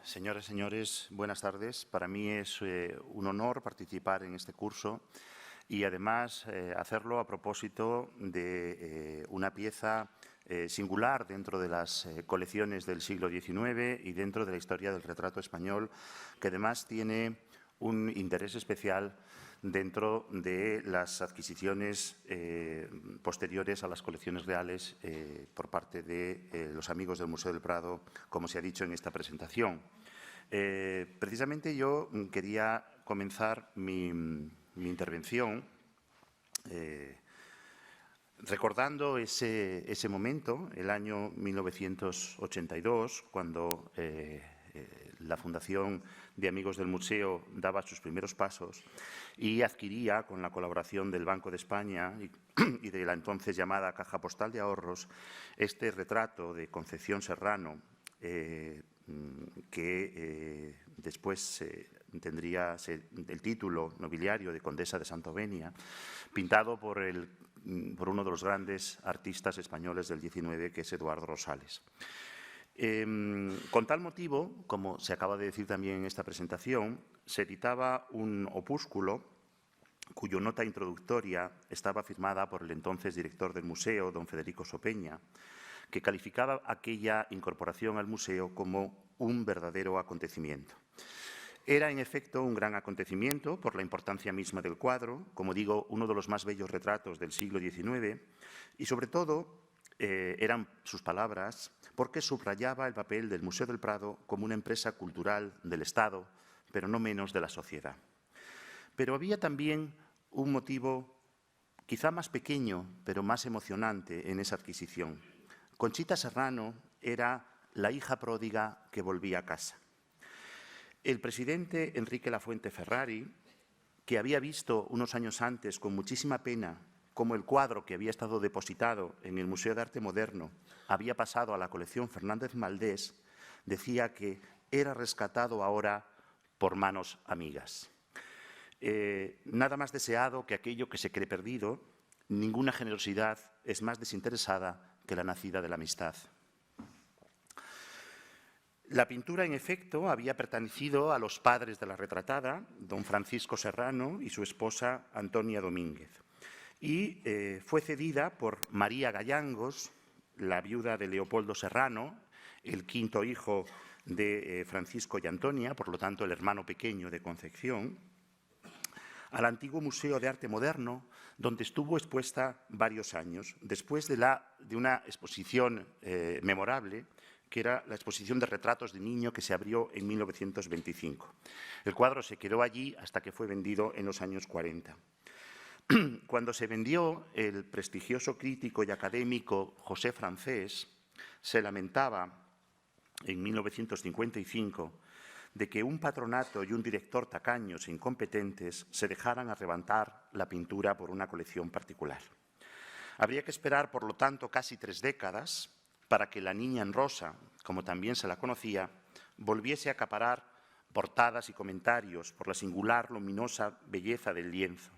Señoras y señores, buenas tardes. Para mí es un honor participar en este curso y, además, hacerlo a propósito de una pieza singular dentro de las colecciones del siglo XIX y dentro de la historia del retrato español, que además tiene un interés especial dentro de las adquisiciones posteriores a las colecciones reales por parte de los amigos del Museo del Prado, como se ha dicho en esta presentación. Precisamente yo quería comenzar mi intervención recordando ese momento, el año 1982, cuando la Fundación de Amigos del Museo daba sus primeros pasos y adquiría, con la colaboración del Banco de España y de la entonces llamada Caja Postal de Ahorros, este retrato de Concepción Serrano, que después tendría el título nobiliario de Condesa de Santovenia, pintado por uno de los grandes artistas españoles del XIX, que es Eduardo Rosales. Con tal motivo, como se acaba de decir también en esta presentación, se editaba un opúsculo cuya nota introductoria estaba firmada por el entonces director del museo, don Federico Sopeña, que calificaba aquella incorporación al museo como un verdadero acontecimiento. Era, en efecto, un gran acontecimiento por la importancia misma del cuadro, como digo, uno de los más bellos retratos del siglo XIX, y, sobre todo, eran sus palabras, porque subrayaba el papel del Museo del Prado como una empresa cultural del Estado, pero no menos de la sociedad. Pero había también un motivo quizá más pequeño, pero más emocionante en esa adquisición. Conchita Serrano era la hija pródiga que volvía a casa. El presidente Enrique Lafuente Ferrari, que había visto unos años antes con muchísima pena cómo el cuadro que había estado depositado en el Museo de Arte Moderno había pasado a la colección Fernández Maldés, decía que era rescatado ahora por manos amigas. Nada más deseado que aquello que se cree perdido. Ninguna generosidad es más desinteresada que la nacida de la amistad. La pintura, en efecto, había pertenecido a los padres de la retratada, don Francisco Serrano y su esposa Antonia Domínguez, y fue cedida por María Gallangos, la viuda de Leopoldo Serrano, el quinto hijo de Francisco y Antonia, por lo tanto el hermano pequeño de Concepción, al antiguo Museo de Arte Moderno, donde estuvo expuesta varios años, después de una exposición memorable, que era la exposición de retratos de niño que se abrió en 1925. El cuadro se quedó allí hasta que fue vendido en los años 40. Cuando se vendió, el prestigioso crítico y académico José Francés se lamentaba en 1955 de que un patronato y un director tacaños e incompetentes se dejaran arrebatar la pintura por una colección particular. Habría que esperar, por lo tanto, casi 3 décadas para que la niña en rosa, como también se la conocía, volviese a acaparar portadas y comentarios por la singular, luminosa belleza del lienzo.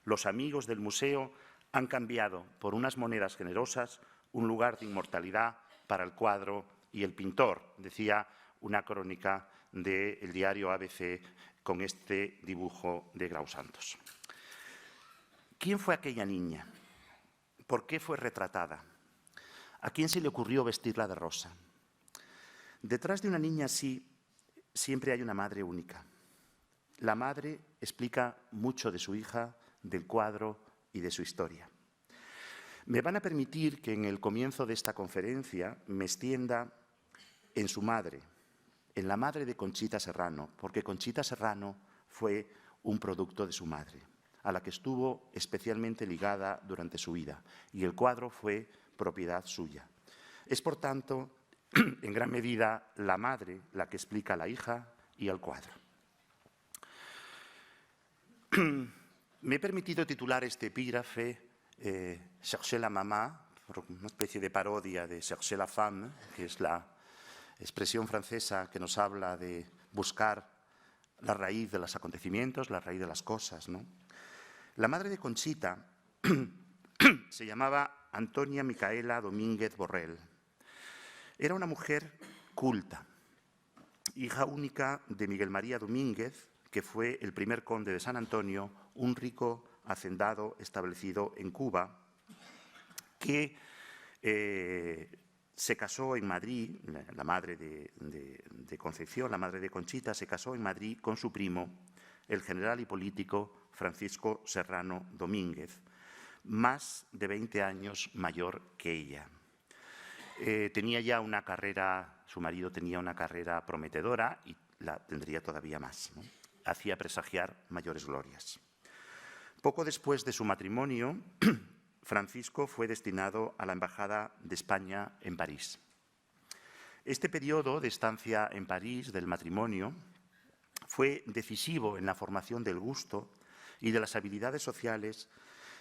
Los amigos del museo han cambiado por unas monedas generosas un lugar de inmortalidad para el cuadro y el pintor, decía una crónica del diario ABC con este dibujo de Grau Santos. ¿Quién fue aquella niña? ¿Por qué fue retratada? ¿A quién se le ocurrió vestirla de rosa? Detrás de una niña así siempre hay una madre única. La madre explica mucho de su hija, del cuadro y de su historia. Me van a permitir que en el comienzo de esta conferencia me extienda en su madre, en la madre de Conchita Serrano, porque Conchita Serrano fue un producto de su madre, a la que estuvo especialmente ligada durante su vida, y el cuadro fue propiedad suya. Es, por tanto, en gran medida la madre la que explica a la hija y al cuadro. Me he permitido titular este epígrafe «Cherchez la maman», una especie de parodia de «Cherchez la femme», que es la expresión francesa que nos habla de buscar la raíz de los acontecimientos, la raíz de las cosas, ¿no? La madre de Conchita se llamaba Antonia Micaela Domínguez Borrell. Era una mujer culta hija única de Miguel María Domínguez, que fue el primer conde de San Antonio, un rico hacendado establecido en Cuba, que se casó en Madrid, la madre de Concepción, la madre de Conchita, se casó en Madrid con su primo, el general y político Francisco Serrano Domínguez, más de 20 años mayor que ella. Tenía ya una carrera, su marido tenía una carrera prometedora y la tendría todavía más, ¿no? Hacía presagiar mayores glorias. Poco después de su matrimonio, Francisco fue destinado a la Embajada de España en París. Este periodo de estancia en París del matrimonio fue decisivo en la formación del gusto y de las habilidades sociales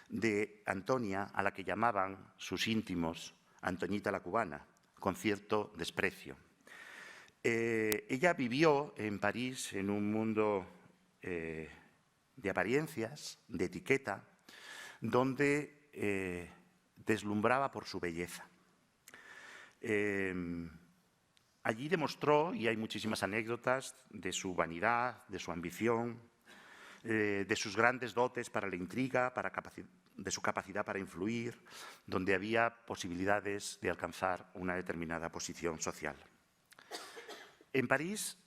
de Antonia, a la que llamaban sus íntimos Antoñita la cubana, con cierto desprecio. Ella vivió en París en un mundo de apariencias, de etiqueta, donde deslumbraba por su belleza. Allí demostró, y hay muchísimas anécdotas, de su vanidad, de su ambición, de sus grandes dotes para la intriga, de su capacidad para influir, donde había posibilidades de alcanzar una determinada posición social. En París,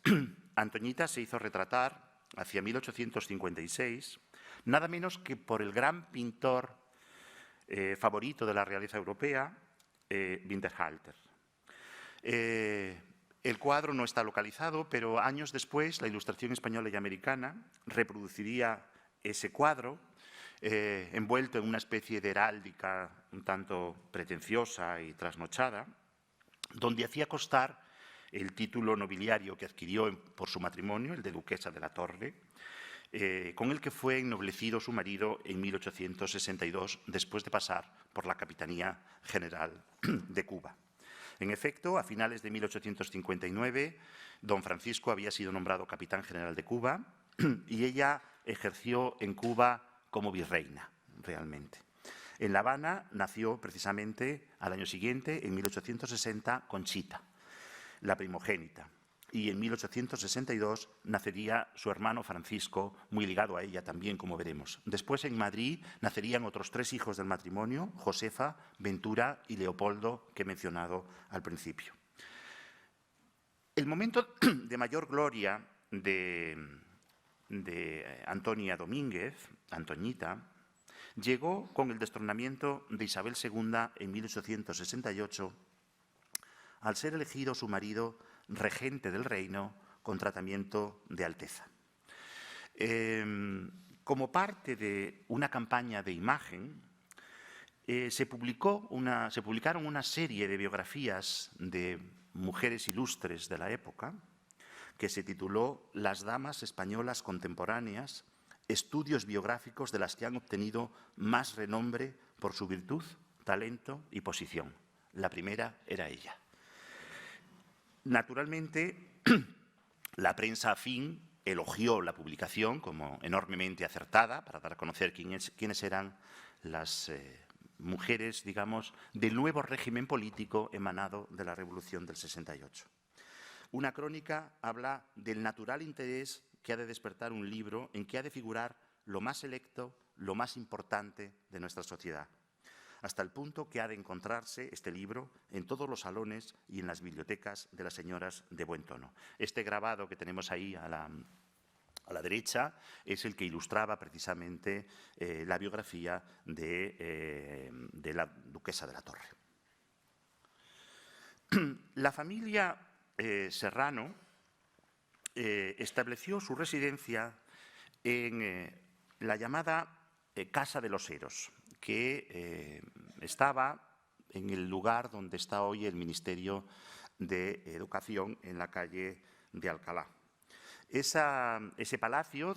Antoñita se hizo retratar hacia 1856, nada menos que por el gran pintor favorito de la realeza europea, Winterhalter. El cuadro no está localizado, pero años después la Ilustración española y americana reproduciría ese cuadro envuelto en una especie de heráldica un tanto pretenciosa y trasnochada, donde hacía constar el título nobiliario que adquirió por su matrimonio, el de duquesa de la Torre, con el que fue ennoblecido su marido en 1862, después de pasar por la Capitanía General de Cuba. En efecto, a finales de 1859, don Francisco había sido nombrado capitán general de Cuba y ella ejerció en Cuba como virreina, realmente. En La Habana nació precisamente al año siguiente, en 1860, Conchita, la primogénita. Y en 1862 nacería su hermano Francisco, muy ligado a ella también, como veremos. Después, en Madrid, nacerían otros 3 hijos del matrimonio, Josefa, Ventura y Leopoldo, que he mencionado al principio. El momento de mayor gloria de Antonia Domínguez, Antoñita, llegó con el destronamiento de Isabel II en 1868, al ser elegido su marido regente del reino con tratamiento de alteza. Como parte de una campaña de imagen, se publicaron una serie de biografías de mujeres ilustres de la época que se tituló Las damas españolas contemporáneas, estudios biográficos de las que han obtenido más renombre por su virtud, talento y posición. La primera era ella. Naturalmente, la prensa afín elogió la publicación como enormemente acertada para dar a conocer quiénes eran las mujeres, digamos, del nuevo régimen político emanado de la Revolución del 68. Una crónica habla del natural interés que ha de despertar un libro en que ha de figurar lo más selecto, lo más importante de nuestra sociedad, hasta el punto que ha de encontrarse este libro en todos los salones y en las bibliotecas de las señoras de buen tono. Este grabado que tenemos ahí a la derecha es el que ilustraba precisamente la biografía de la duquesa de la Torre. La familia Serrano estableció su residencia en la llamada Casa de los Heros, que estaba en el lugar donde está hoy el Ministerio de Educación, en la calle de Alcalá. Ese palacio,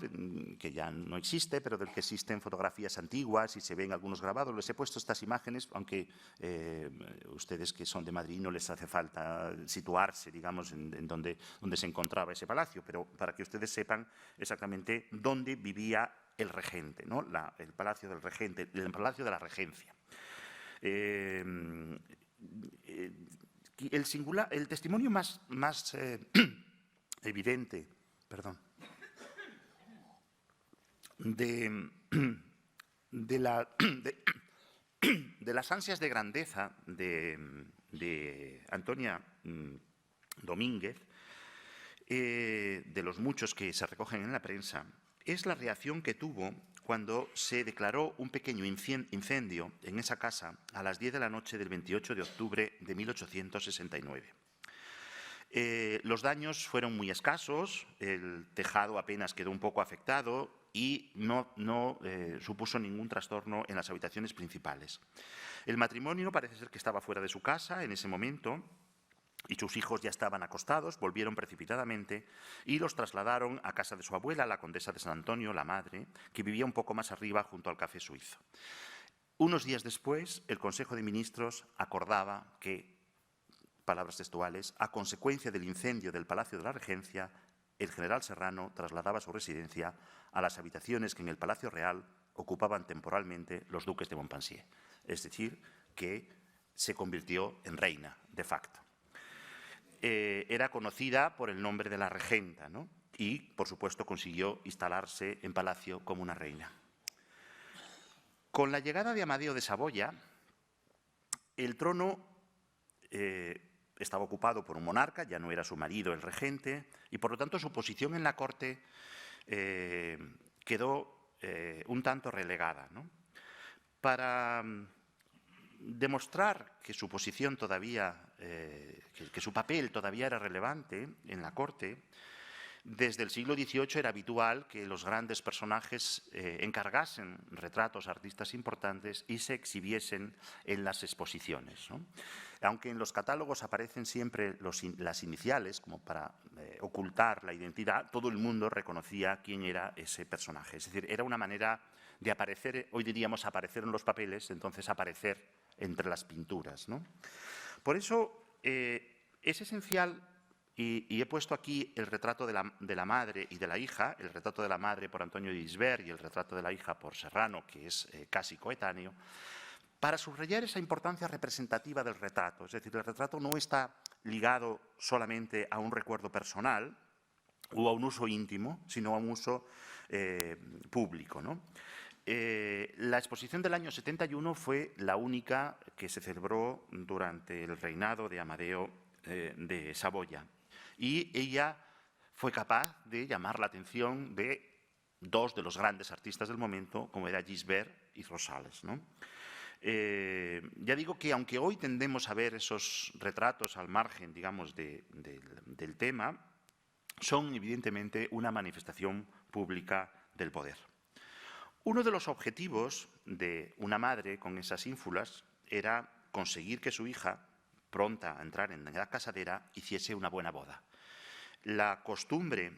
que ya no existe, pero del que existen fotografías antiguas y se ven algunos grabados, les he puesto estas imágenes, aunque ustedes que son de Madrid no les hace falta situarse, digamos, en donde se encontraba ese palacio, pero para que ustedes sepan exactamente dónde vivía el regente, ¿no? El palacio del regente, el palacio de la regencia. El testimonio más evidente, de las ansias de grandeza de Antonia Domínguez, de los muchos que se recogen en la prensa, es la reacción que tuvo cuando se declaró un pequeño incendio en esa casa a las 10 de la noche del 28 de octubre de 1869. Los daños fueron muy escasos, el tejado apenas quedó un poco afectado y no supuso ningún trastorno en las habitaciones principales. El matrimonio parece ser que estaba fuera de su casa en ese momento y sus hijos ya estaban acostados, volvieron precipitadamente y los trasladaron a casa de su abuela, la condesa de San Antonio, la madre, que vivía un poco más arriba junto al Café Suizo. Unos días después, el Consejo de Ministros acordaba que, palabras textuales, a consecuencia del incendio del Palacio de la Regencia, el general Serrano trasladaba su residencia a las habitaciones que en el Palacio Real ocupaban temporalmente los duques de Montpensier. Es decir, que se convirtió en reina, de facto. Era conocida por el nombre de la regenta, ¿no? Y, por supuesto, consiguió instalarse en palacio como una reina. Con la llegada de Amadeo de Saboya, el trono estaba ocupado por un monarca, ya no era su marido el regente, y por lo tanto su posición en la corte quedó un tanto relegada, ¿no? Para demostrar que su posición todavía, que su papel todavía era relevante en la corte, desde el siglo XVIII era habitual que los grandes personajes encargasen retratos a artistas importantes y se exhibiesen en las exposiciones, ¿no? Aunque en los catálogos aparecen siempre las iniciales, como para ocultar la identidad, todo el mundo reconocía quién era ese personaje. Es decir, era una manera de aparecer, hoy diríamos aparecer en los papeles, entonces aparecer entre las pinturas, ¿no? Por eso es esencial, y he puesto aquí el retrato de la madre y de la hija, el retrato de la madre por Antonio de Gisbert y el retrato de la hija por Serrano, que es casi coetáneo, para subrayar esa importancia representativa del retrato. Es decir, el retrato no está ligado solamente a un recuerdo personal o a un uso íntimo, sino a un uso público, ¿no? La exposición del año 71 fue la única que se celebró durante el reinado de Amadeo de Saboya. Y ella fue capaz de llamar la atención de dos de los grandes artistas del momento, como era Gisbert y Rosales, ¿no? Ya digo que aunque hoy tendemos a ver esos retratos al margen, digamos, del tema, son evidentemente una manifestación pública del poder. Uno de los objetivos de una madre con esas ínfulas era conseguir que su hija, pronta a entrar en la edad casadera, hiciese una buena boda. La costumbre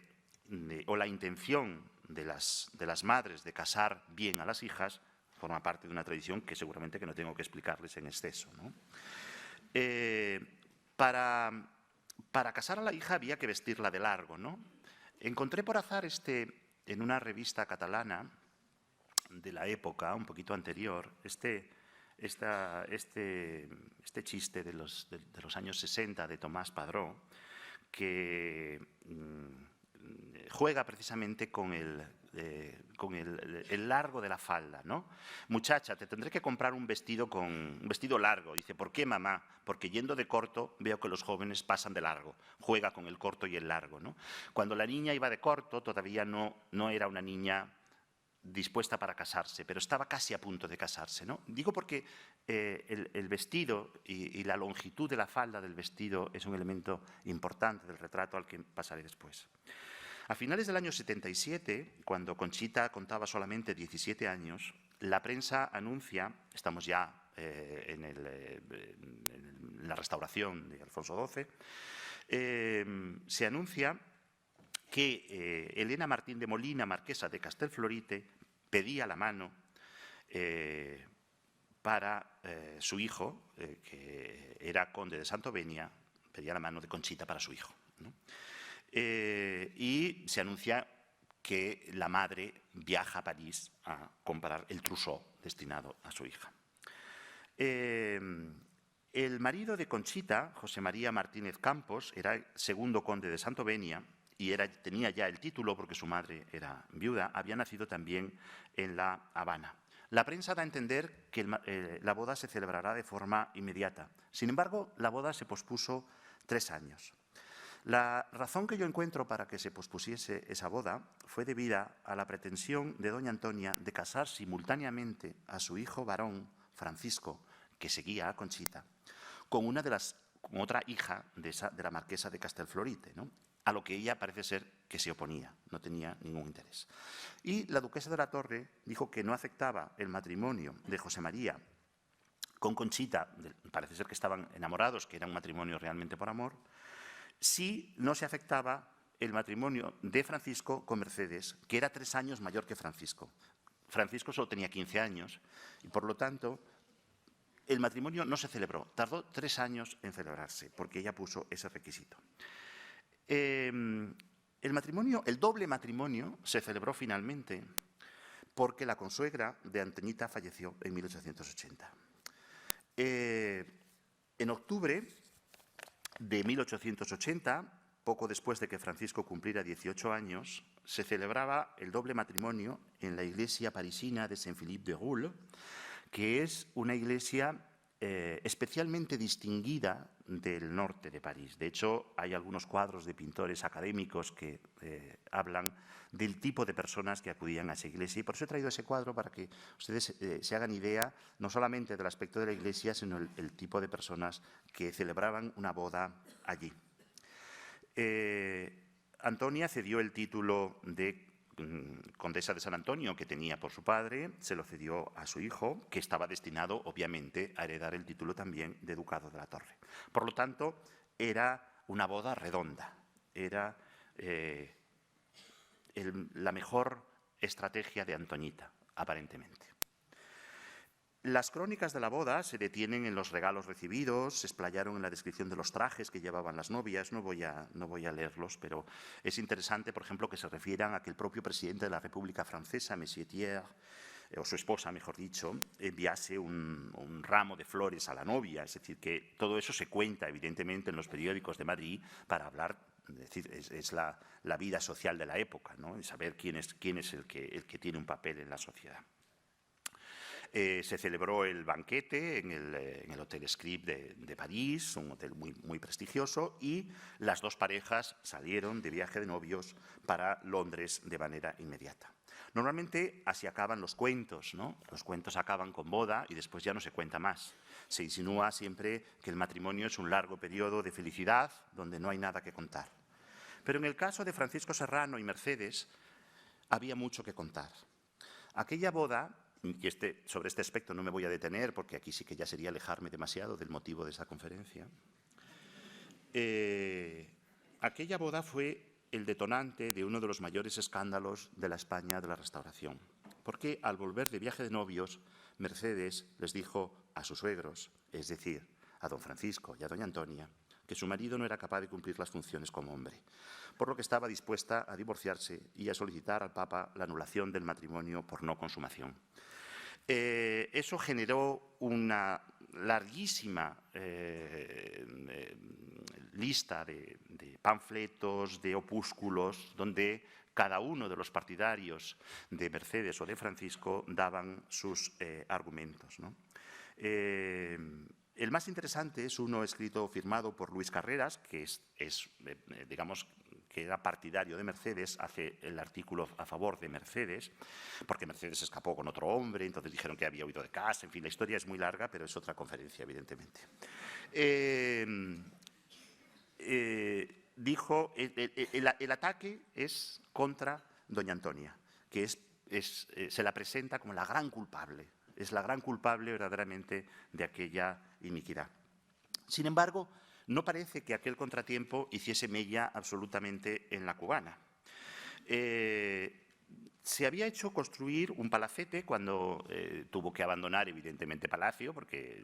o la intención de las madres de casar bien a las hijas forma parte de una tradición que seguramente que no tengo que explicarles en exceso, ¿no? Para casar a la hija había que vestirla de largo, ¿no? Encontré por azar en una revista catalana de la época, un poquito anterior, este chiste de los años 60 de Tomás Padró, que juega precisamente con el largo de la falda, ¿no? Muchacha, te tendré que comprar un vestido largo. Dice, ¿por qué, mamá? Porque yendo de corto veo que los jóvenes pasan de largo. Juega con el corto y el largo, ¿no? Cuando la niña iba de corto todavía no era una niña dispuesta para casarse, pero estaba casi a punto de casarse, ¿no? Digo porque el vestido y la longitud de la falda del vestido es un elemento importante del retrato al que pasaré después. A finales del año 77, cuando Conchita contaba solamente 17 años, la prensa anuncia, estamos ya en la restauración de Alfonso XII, se anuncia que Elena Martín de Molina, marquesa de Castelflorite, pedía la mano para su hijo, que era conde de Santovenia, pedía la mano de Conchita para su hijo, ¿no? Y se anuncia que la madre viaja a París a comprar el trousseau destinado a su hija. El marido de Conchita, José María Martínez Campos, era el segundo conde de Santovenia y tenía ya el título porque su madre era viuda, había nacido también en La Habana. La prensa da a entender que la boda se celebrará de forma inmediata. Sin embargo, la boda se pospuso 3 años. La razón que yo encuentro para que se pospusiese esa boda fue debida a la pretensión de doña Antonia de casar simultáneamente a su hijo varón, Francisco, que seguía a Conchita, con otra hija de la marquesa de Castelflorite, ¿no? A lo que ella parece ser que se oponía, no tenía ningún interés. Y la duquesa de la Torre dijo que no aceptaba el matrimonio de José María con Conchita, parece ser que estaban enamorados, que era un matrimonio realmente por amor, si no se aceptaba el matrimonio de Francisco con Mercedes, que era 3 años mayor que Francisco. Francisco solo tenía 15 años y, por lo tanto, el matrimonio no se celebró. Tardó 3 años en celebrarse, porque ella puso ese requisito. El doble matrimonio se celebró finalmente porque la consuegra de Antoñita falleció en 1880. En octubre de 1880, poco después de que Francisco cumpliera 18 años, se celebraba el doble matrimonio en la iglesia parisina de Saint-Philippe-de-Roulle, que es una iglesia especialmente distinguida del norte de París. De hecho, hay algunos cuadros de pintores académicos que hablan del tipo de personas que acudían a esa iglesia. Y por eso he traído ese cuadro para que ustedes se hagan idea no solamente del aspecto de la iglesia, sino el tipo de personas que celebraban una boda allí. Antonia cedió el título de condesa de San Antonio, que tenía por su padre, se lo cedió a su hijo, que estaba destinado, obviamente, a heredar el título también de ducado de la Torre. Por lo tanto, era una boda redonda, era la mejor estrategia de Antoñita, aparentemente. Las crónicas de la boda se detienen en los regalos recibidos, se explayaron en la descripción de los trajes que llevaban las novias. No voy a leerlos, pero es interesante, por ejemplo, que se refieran a que el propio presidente de la República Francesa, Monsieur Thiers, o su esposa, mejor dicho, enviase un ramo de flores a la novia. Es decir, que todo eso se cuenta, evidentemente, en los periódicos de Madrid para hablar. Es decir, es la vida social de la época, ¿no? Y saber quién es el que tiene un papel en la sociedad. Se celebró el banquete en el Hotel Scrip de París, un hotel muy prestigioso, y las dos parejas salieron de viaje de novios para Londres de manera inmediata. Normalmente así acaban los cuentos, ¿no? Los cuentos acaban con boda y después ya no se cuenta más. Se insinúa siempre que el matrimonio es un largo periodo de felicidad donde no hay nada que contar. Pero en el caso de Francisco Serrano y Mercedes había mucho que contar. Aquella boda, y sobre este aspecto no me voy a detener porque aquí sí que ya sería alejarme demasiado del motivo de esa conferencia. Aquella boda fue el detonante de uno de los mayores escándalos de la España de la Restauración, porque al volver de viaje de novios, Mercedes les dijo a sus suegros, es decir, a don Francisco y a doña Antonia, que su marido no era capaz de cumplir las funciones como hombre, por lo que estaba dispuesta a divorciarse y a solicitar al Papa la anulación del matrimonio por no consumación. Eso generó una larguísima lista de panfletos, de opúsculos, donde cada uno de los partidarios de Mercedes o de Francisco daban sus argumentos, ¿no? El más interesante es uno escrito, firmado por Luis Carreras, que digamos, que era partidario de Mercedes, hace el artículo a favor de Mercedes, porque Mercedes escapó con otro hombre, entonces dijeron que había huido de casa. En fin, la historia es muy larga, pero es otra conferencia, evidentemente. Dijo, el ataque es contra doña Antonia, que se la presenta como la gran culpable. Es la gran culpable verdaderamente de aquella iniquidad. Sin embargo, no parece que aquel contratiempo hiciese mella absolutamente en la cubana. Se había hecho construir un palacete cuando tuvo que abandonar, evidentemente, Palacio, porque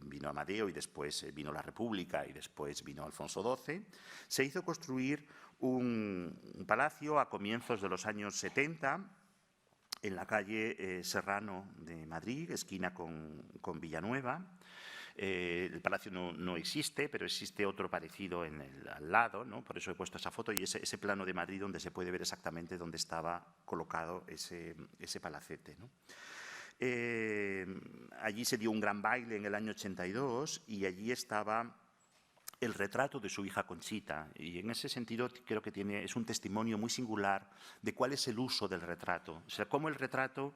vino Amadeo y después vino la República y después vino Alfonso XII. Se hizo construir un palacio a comienzos de los años 70, en la calle Serrano de Madrid, esquina con Villanueva. El palacio no existe, pero existe otro parecido al lado, ¿no? Por eso he puesto esa foto y ese plano de Madrid donde se puede ver exactamente dónde estaba colocado ese palacete, ¿no? Allí se dio un gran baile en el año 82 y allí estaba el retrato de su hija Conchita, y en ese sentido creo que es un testimonio muy singular de cuál es el uso del retrato, o sea, cómo el retrato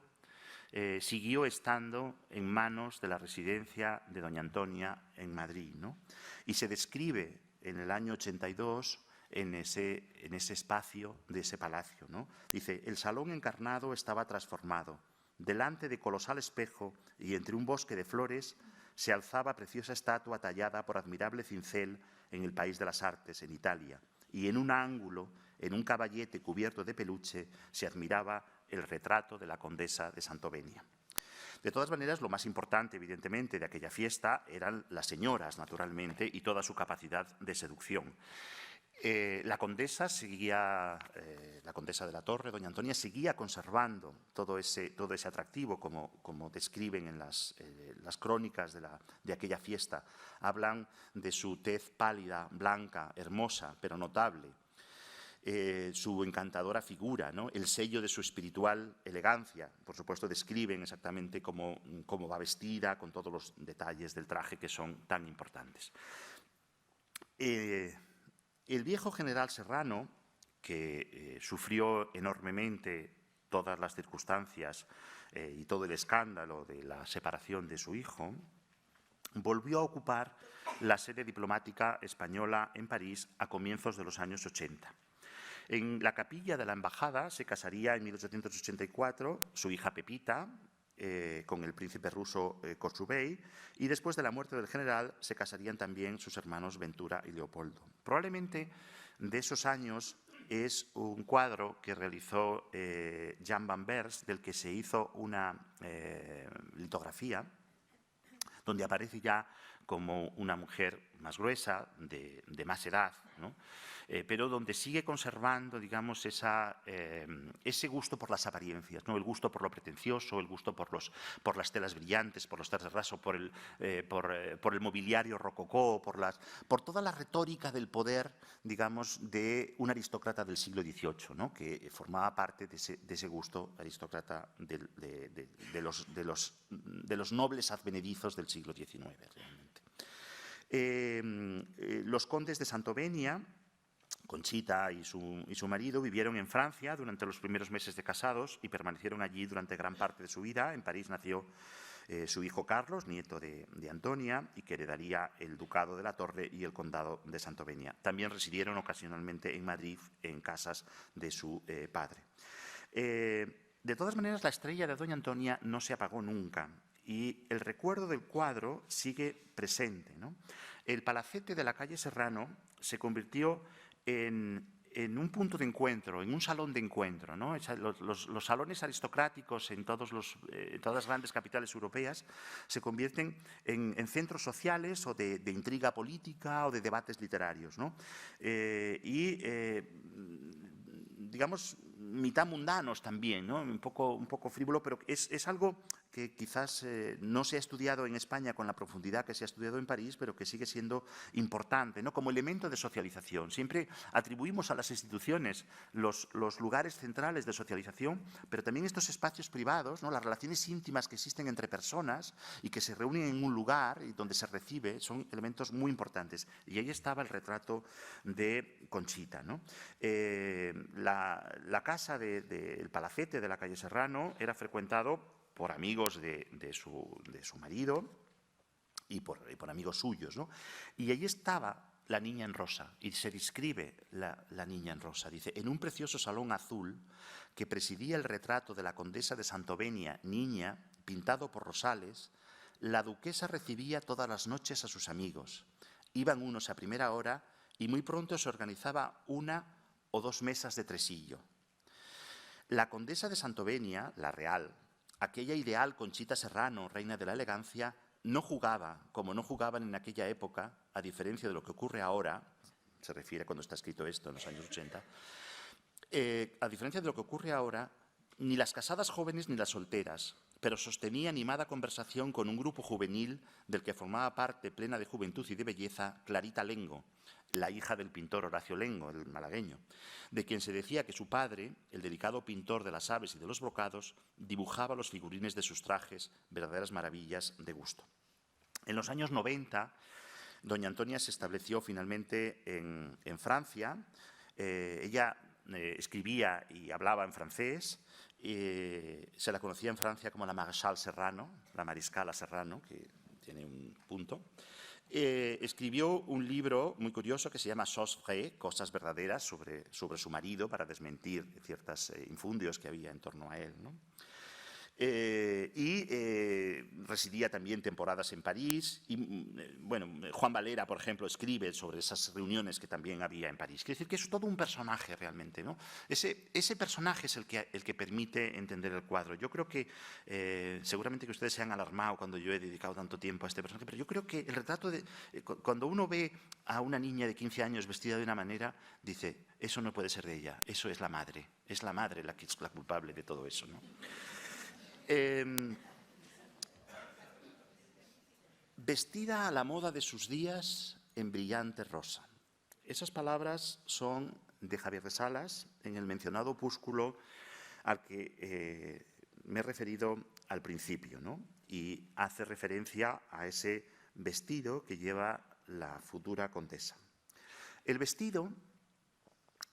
siguió estando en manos de la residencia de doña Antonia en Madrid, ¿no? Y se describe en el año 82 en ese espacio de ese palacio, ¿no? Dice, el salón encarnado estaba transformado. Delante de colosal espejo y entre un bosque de flores se alzaba preciosa estatua tallada por admirable cincel en el país de las artes, en Italia, y en un ángulo, en un caballete cubierto de peluche, se admiraba el retrato de la condesa de Santovenia. De todas maneras, lo más importante, evidentemente, de aquella fiesta eran las señoras, naturalmente, y toda su capacidad de seducción. La condesa de la Torre, doña Antonia, seguía conservando todo ese atractivo, como describen en las crónicas de aquella fiesta. Hablan de su tez pálida, blanca, hermosa, pero notable. Su encantadora figura, ¿no? El sello de su espiritual elegancia. Por supuesto, describen exactamente cómo va vestida, con todos los detalles del traje que son tan importantes. El viejo general Serrano, que sufrió enormemente todas las circunstancias y todo el escándalo de la separación de su hijo, volvió a ocupar la sede diplomática española en París a comienzos de los años 80. En la capilla de la embajada se casaría en 1884 su hija Pepita, con el príncipe ruso Kochubey, y después de la muerte del general se casarían también sus hermanos Ventura y Leopoldo. Probablemente de esos años es un cuadro que realizó Jan van Beers, del que se hizo una litografía, donde aparece ya como una mujer más gruesa, de más edad, ¿no? Pero donde sigue conservando, digamos, ese gusto por las apariencias, ¿no? El gusto por lo pretencioso, el gusto por las telas brillantes, por los trajes rasos, por el mobiliario rococó, por toda la retórica del poder, digamos, de un aristócrata del siglo XVIII, ¿no? Que formaba parte de ese gusto aristócrata de los nobles advenedizos del siglo XIX, realmente. Los condes de Santovenia, Conchita y su marido, vivieron en Francia durante los primeros meses de casados y permanecieron allí durante gran parte de su vida. En París nació su hijo Carlos, nieto de Antonia, y que heredaría el ducado de la Torre y el condado de Santovenia. También residieron ocasionalmente en Madrid, en casas de su padre. De todas maneras, la estrella de doña Antonia no se apagó nunca y el recuerdo del cuadro sigue presente, ¿no? El palacete de la calle Serrano se convirtió en un punto de encuentro, en un salón de encuentro, ¿no? Los salones aristocráticos en todas las grandes capitales europeas se convierten en centros sociales o de intriga política o de debates literarios, ¿no? Digamos, mitad mundanos también, ¿no? Un poco frívolo, pero es algo que quizás no se ha estudiado en España con la profundidad que se ha estudiado en París, pero que sigue siendo importante, ¿no? Como elemento de socialización. Siempre atribuimos a las instituciones los lugares centrales de socialización, pero también estos espacios privados, ¿no? Las relaciones íntimas que existen entre personas y que se reúnen en un lugar y donde se recibe, son elementos muy importantes. Y ahí estaba el retrato de Conchita, ¿no? La casa del palacete de la calle Serrano era frecuentado por amigos de su marido y por amigos suyos, ¿no? Y allí estaba la niña en rosa, y se describe la niña en rosa. Dice, en un precioso salón azul que presidía el retrato de la condesa de Santovenia, niña, pintado por Rosales, la duquesa recibía todas las noches a sus amigos. Iban unos a primera hora y muy pronto se organizaba una o dos mesas de tresillo. La condesa de Santovenia, la real, aquella ideal Conchita Serrano, reina de la elegancia, no jugaba, como no jugaban en aquella época, a diferencia de lo que ocurre ahora, se refiere cuando está escrito esto en los años 80, a diferencia de lo que ocurre ahora, ni las casadas jóvenes ni las solteras, pero sostenía animada conversación con un grupo juvenil del que formaba parte, plena de juventud y de belleza, Clarita Lengo, la hija del pintor Horacio Lengo, el malagueño, de quien se decía que su padre, el delicado pintor de las aves y de los brocados, dibujaba los figurines de sus trajes, verdaderas maravillas de gusto. En los años 90, doña Antonia se estableció finalmente en Francia. Ella escribía y hablaba en francés. Se la conocía en Francia como la Maréchale Serrano, la mariscala Serrano, que tiene un punto. Escribió un libro muy curioso que se llama Choses vraies, cosas verdaderas, sobre su marido, para desmentir ciertos infundios que había en torno a él, ¿no? Residía también temporadas en París. Y, bueno, Juan Valera, por ejemplo, escribe sobre esas reuniones que también había en París. Quiere decir que es todo un personaje realmente, ¿no? Ese personaje es el que permite entender el cuadro. Yo creo que seguramente que ustedes se han alarmado cuando yo he dedicado tanto tiempo a este personaje, pero yo creo que el retrato cuando uno ve a una niña de 15 años vestida de una manera, dice, eso no puede ser de ella, eso es la madre la que es la culpable de todo eso, ¿no? Vestida a la moda de sus días en brillante rosa. Esas palabras son de Javier de Salas en el mencionado opúsculo al que me he referido al principio, ¿no? Y hace referencia a ese vestido que lleva la futura condesa. El vestido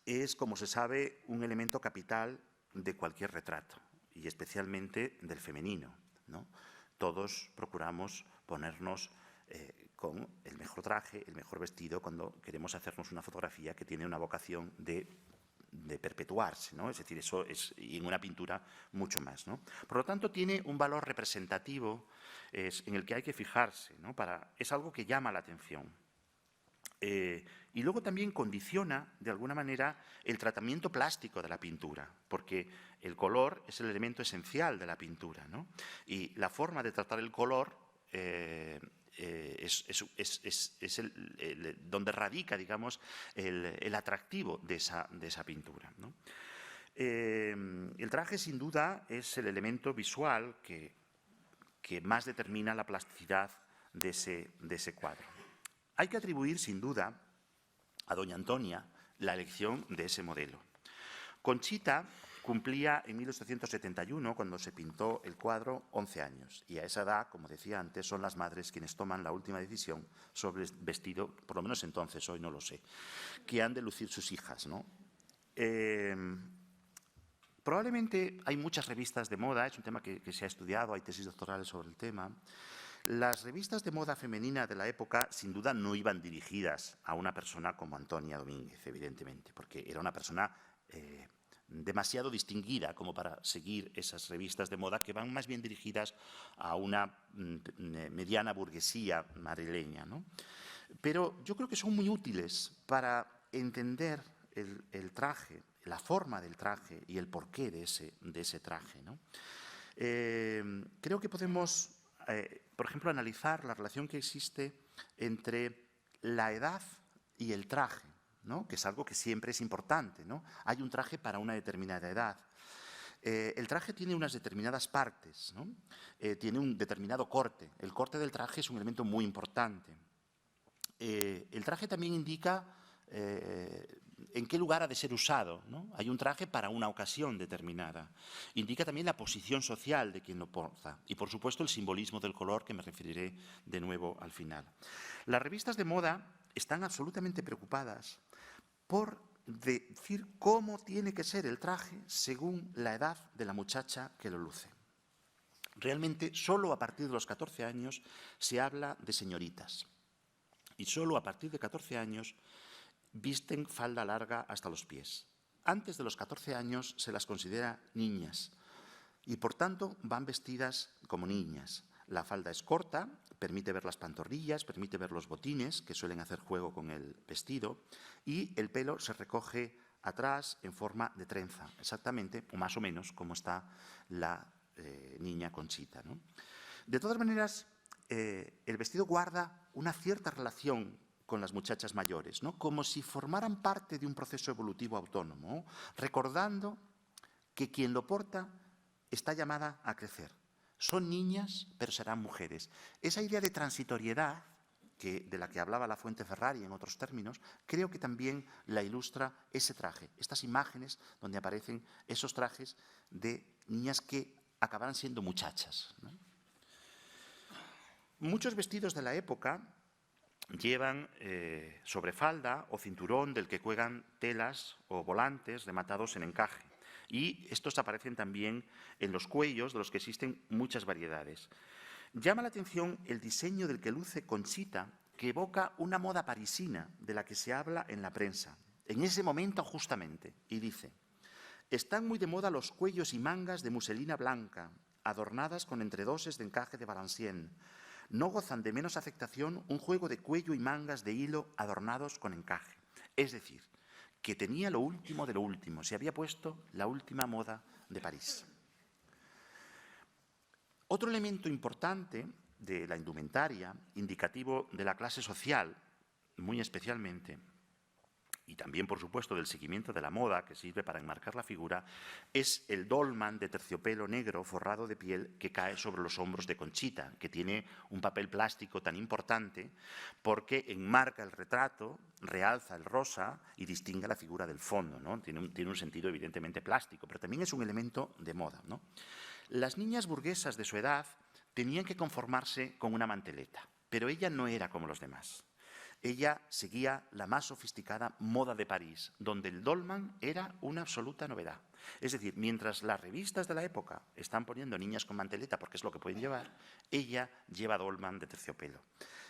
es, como se sabe, un elemento capital de cualquier retrato, y especialmente del femenino, ¿no? Todos procuramos ponernos con el mejor traje, el mejor vestido, cuando queremos hacernos una fotografía que tiene una vocación de perpetuarse, ¿no? Es decir, eso es, y en una pintura mucho más, ¿no? Por lo tanto, tiene un valor representativo en el que hay que fijarse, ¿no? Es algo que llama la atención. Y luego también condiciona, de alguna manera, el tratamiento plástico de la pintura, porque el color es el elemento esencial de la pintura, ¿no? Y la forma de tratar el color es donde radica, digamos, el atractivo de esa pintura, ¿no? El traje, sin duda, es el elemento visual que más determina la plasticidad de ese cuadro. Hay que atribuir, sin duda, a doña Antonia la elección de ese modelo. Conchita cumplía en 1871, cuando se pintó el cuadro, 11 años. Y a esa edad, como decía antes, son las madres quienes toman la última decisión sobre el vestido, por lo menos entonces, hoy no lo sé, que han de lucir sus hijas, ¿no? Probablemente hay muchas revistas de moda, es un tema que se ha estudiado, hay tesis doctorales sobre el tema. Las revistas de moda femenina de la época, sin duda, no iban dirigidas a una persona como Antonia Domínguez, evidentemente, porque era una persona demasiado distinguida como para seguir esas revistas de moda que van más bien dirigidas a una mediana burguesía madrileña, ¿no? Pero yo creo que son muy útiles para entender el traje, la forma del traje y el porqué de ese traje, ¿no? Creo que podemos, por ejemplo, analizar la relación que existe entre la edad y el traje, ¿no? Que es algo que siempre es importante, ¿no? Hay un traje para una determinada edad. El traje tiene unas determinadas partes, ¿no? Tiene un determinado corte. El corte del traje es un elemento muy importante. El traje también indica en qué lugar ha de ser usado, ¿no? Hay un traje para una ocasión determinada. Indica también la posición social de quien lo porta y, por supuesto, el simbolismo del color, que me referiré de nuevo al final. Las revistas de moda están absolutamente preocupadas por decir cómo tiene que ser el traje según la edad de la muchacha que lo luce. Realmente, solo a partir de los 14 años se habla de señoritas. Y solo a partir de 14 años visten falda larga hasta los pies. Antes de los 14 años se las considera niñas y, por tanto, van vestidas como niñas. La falda es corta, permite ver las pantorrillas, permite ver los botines, que suelen hacer juego con el vestido, y el pelo se recoge atrás en forma de trenza, exactamente, o más o menos, como está la niña Conchita, ¿no? De todas maneras, el vestido guarda una cierta relación con las muchachas mayores, ¿no? Como si formaran parte de un proceso evolutivo autónomo, recordando que quien lo porta está llamada a crecer, Son niñas, pero serán mujeres. Esa idea de transitoriedad, de la que hablaba La Fuente Ferrari en otros términos, creo que también la ilustra ese traje, estas imágenes donde aparecen esos trajes de niñas que acabarán siendo muchachas, ¿no? Muchos vestidos de la época llevan sobrefalda o cinturón del que cuelgan telas o volantes rematados en encaje. Y estos aparecen también en los cuellos, de los que existen muchas variedades. Llama la atención el diseño del que luce Conchita, que evoca una moda parisina de la que se habla en la prensa, en ese momento justamente, y dice: están muy de moda los cuellos y mangas de muselina blanca, adornadas con entredoses de encaje de Valenciennes. No gozan de menos afectación un juego de cuello y mangas de hilo adornados con encaje. Es decir, que tenía lo último de lo último, se había puesto la última moda de París. Otro elemento importante de la indumentaria, indicativo de la clase social, muy especialmente, y también, por supuesto, del seguimiento de la moda, que sirve para enmarcar la figura, es el dolman de terciopelo negro forrado de piel que cae sobre los hombros de Conchita, que tiene un papel plástico tan importante porque enmarca el retrato, realza el rosa y distingue la figura del fondo, ¿no? Tiene un sentido evidentemente plástico, pero también es un elemento de moda, ¿no? Las niñas burguesas de su edad tenían que conformarse con una manteleta, pero ella no era como los demás. Ella seguía la más sofisticada moda de París, donde el dolman era una absoluta novedad. Es decir, mientras las revistas de la época están poniendo niñas con manteleta porque es lo que pueden llevar, ella lleva dolman de terciopelo.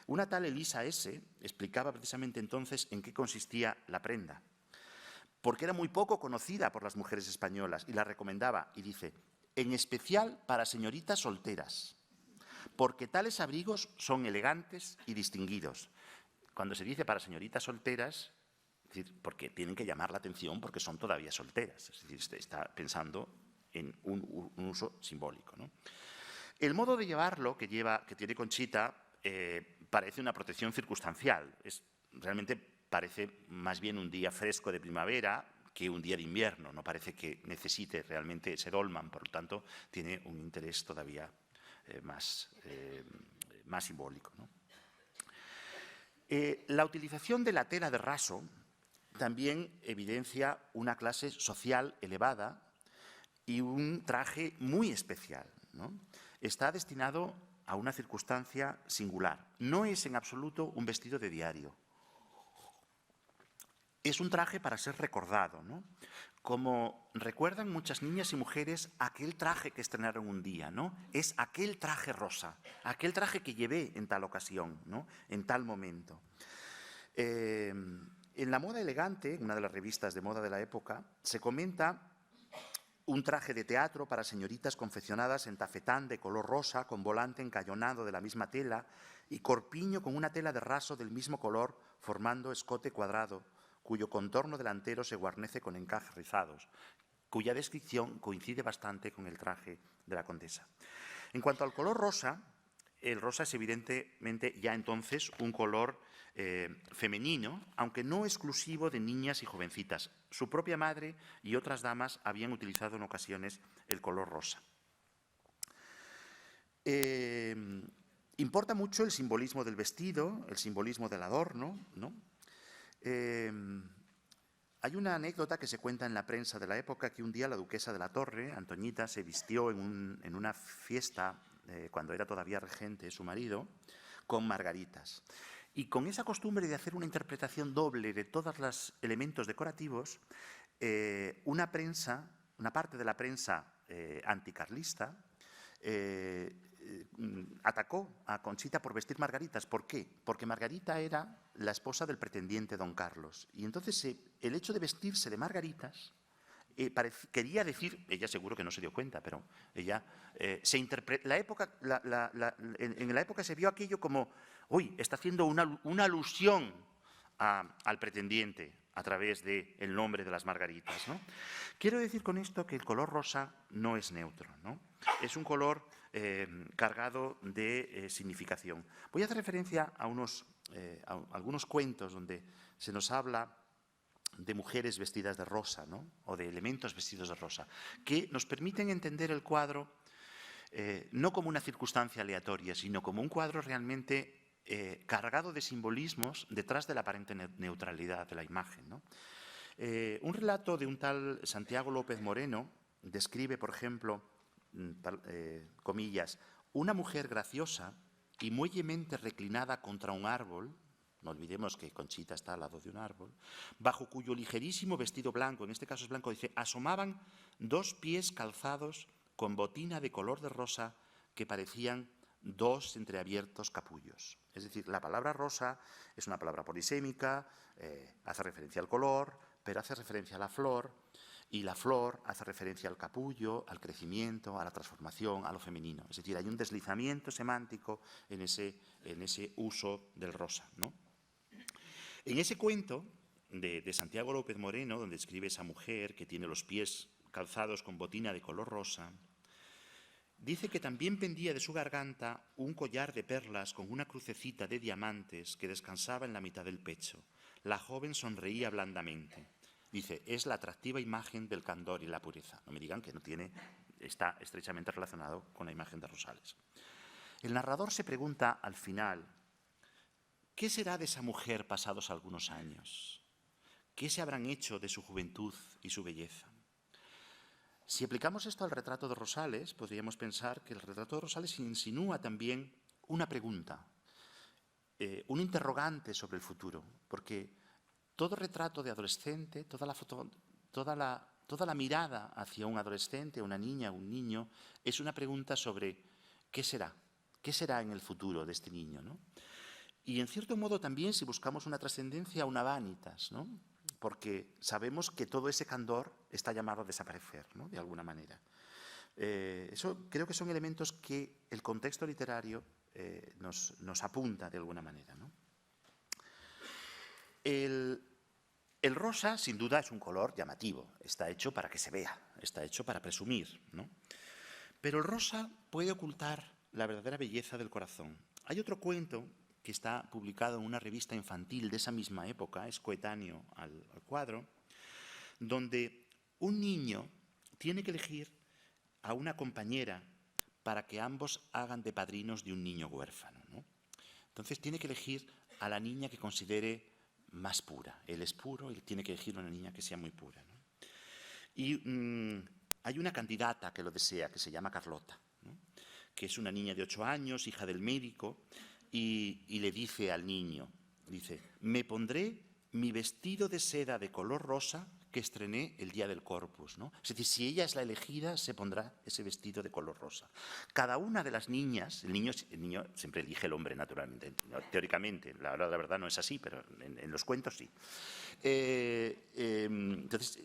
Una tal Elisa S. explicaba precisamente entonces en qué consistía la prenda, porque era muy poco conocida por las mujeres españolas y la recomendaba, y dice: en especial para señoritas solteras, porque tales abrigos son elegantes y distinguidos. Cuando se dice para señoritas solteras, es decir, porque tienen que llamar la atención porque son todavía solteras. Es decir, está pensando en un uso simbólico, ¿no? El modo de llevarlo que tiene Conchita parece una protección circunstancial. Realmente parece más bien un día fresco de primavera que un día de invierno. No parece que necesite realmente ese dolman, por lo tanto, tiene un interés todavía más simbólico, ¿no? La utilización de la tela de raso también evidencia una clase social elevada y un traje muy especial, ¿no? Está destinado a una circunstancia singular. No es en absoluto un vestido de diario. Es un traje para ser recordado, ¿no? Como recuerdan muchas niñas y mujeres aquel traje que estrenaron un día, ¿no? Es aquel traje rosa, aquel traje que llevé en tal ocasión, ¿no? En tal momento. En La Moda Elegante, una de las revistas de moda de la época, se comenta un traje de teatro para señoritas confeccionadas en tafetán de color rosa, con volante encallonado de la misma tela y corpiño con una tela de raso del mismo color, formando escote cuadrado, cuyo contorno delantero se guarnece con encajes rizados, cuya descripción coincide bastante con el traje de la condesa. En cuanto al color rosa, el rosa es evidentemente ya entonces un color femenino, aunque no exclusivo de niñas y jovencitas. Su propia madre y otras damas habían utilizado en ocasiones el color rosa. Importa mucho el simbolismo del vestido, el simbolismo del adorno, ¿no? Hay una anécdota que se cuenta en la prensa de la época que un día la duquesa de la Torre, Antoñita, se vistió en una fiesta, cuando era todavía regente su marido, con margaritas. Y con esa costumbre de hacer una interpretación doble de todos los elementos decorativos, una parte de la prensa anticarlista atacó a Conchita por vestir margaritas. ¿Por qué? Porque Margarita era la esposa del pretendiente don Carlos. Y entonces el hecho de vestirse de margaritas quería decir, ella seguro que no se dio cuenta, pero ella en la época se vio aquello como, uy, está haciendo una alusión al pretendiente a través del nombre de las margaritas, ¿no? Quiero decir con esto que el color rosa no es neutro, ¿no? Es un color cargado de significación. Voy a hacer referencia a algunos cuentos donde se nos habla de mujeres vestidas de rosa, ¿no? O de elementos vestidos de rosa, que nos permiten entender el cuadro no como una circunstancia aleatoria, sino como un cuadro realmente cargado de simbolismos detrás de la aparente neutralidad de la imagen, ¿no? Un relato de un tal Santiago López Moreno describe, por ejemplo, comillas, una mujer graciosa y muellemente reclinada contra un árbol, no olvidemos que Conchita está al lado de un árbol, bajo cuyo ligerísimo vestido blanco, en este caso es blanco, dice, asomaban 2 pies calzados con botina de color de rosa que parecían 2 entreabiertos capullos. Es decir, la palabra rosa es una palabra polisémica, hace referencia al color, pero hace referencia a la flor, y la flor hace referencia al capullo, al crecimiento, a la transformación, a lo femenino. Es decir, hay un deslizamiento semántico en ese uso del rosa, ¿no? En ese cuento de Santiago López Moreno, donde escribe esa mujer que tiene los pies calzados con botina de color rosa, dice que también pendía de su garganta un collar de perlas con una crucecita de diamantes que descansaba en la mitad del pecho. La joven sonreía blandamente. Dice, es la atractiva imagen del candor y la pureza. No me digan que está estrechamente relacionado con la imagen de Rosales. El narrador se pregunta al final, ¿qué será de esa mujer pasados algunos años? ¿Qué se habrán hecho de su juventud y su belleza? Si aplicamos esto al retrato de Rosales, podríamos pensar que el retrato de Rosales insinúa también una pregunta, un interrogante sobre el futuro, porque todo retrato de adolescente, toda la mirada hacia un adolescente, una niña, un niño, es una pregunta sobre ¿qué será? ¿Qué será en el futuro de este niño, ¿no? Y en cierto modo también, si buscamos una trascendencia, una vanitas, ¿no? Porque sabemos que todo ese candor está llamado a desaparecer, ¿no? De alguna manera. Eso creo que son elementos que el contexto literario nos apunta de alguna manera, ¿no? El rosa, sin duda, es un color llamativo. Está hecho para que se vea, está hecho para presumir, ¿no? Pero el rosa puede ocultar la verdadera belleza del corazón. Hay otro cuento que está publicado en una revista infantil de esa misma época, es coetáneo al cuadro, donde un niño tiene que elegir a una compañera para que ambos hagan de padrinos de un niño huérfano, ¿no? Entonces tiene que elegir a la niña que considere más pura. Él es puro y tiene que elegir una niña que sea muy pura, ¿no? Y hay una candidata que lo desea, que se llama Carlota, ¿no? Que es una niña de 8 años, hija del médico, y le dice al niño, dice, me pondré mi vestido de seda de color rosa que estrené el día del Corpus, ¿no? Es decir, si ella es la elegida, se pondrá ese vestido de color rosa. Cada una de las niñas, el niño siempre elige el hombre, naturalmente, teóricamente, la verdad no es así, pero en los cuentos sí. Entonces,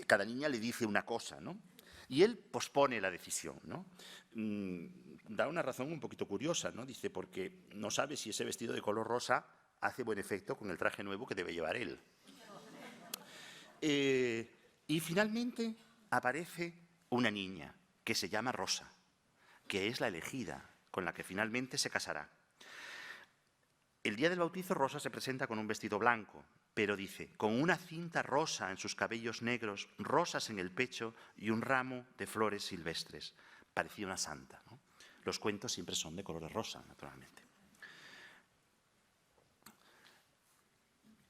cada niña le dice una cosa, ¿no? Y él pospone la decisión, ¿no? Da una razón un poquito curiosa, ¿no? Dice, porque no sabe si ese vestido de color rosa hace buen efecto con el traje nuevo que debe llevar él. Y finalmente aparece una niña que se llama Rosa, que es la elegida, con la que finalmente se casará. El día del bautizo Rosa se presenta con un vestido blanco, pero dice, con una cinta rosa en sus cabellos negros, rosas en el pecho y un ramo de flores silvestres. Parecía una santa, ¿no? Los cuentos siempre son de color rosa, naturalmente.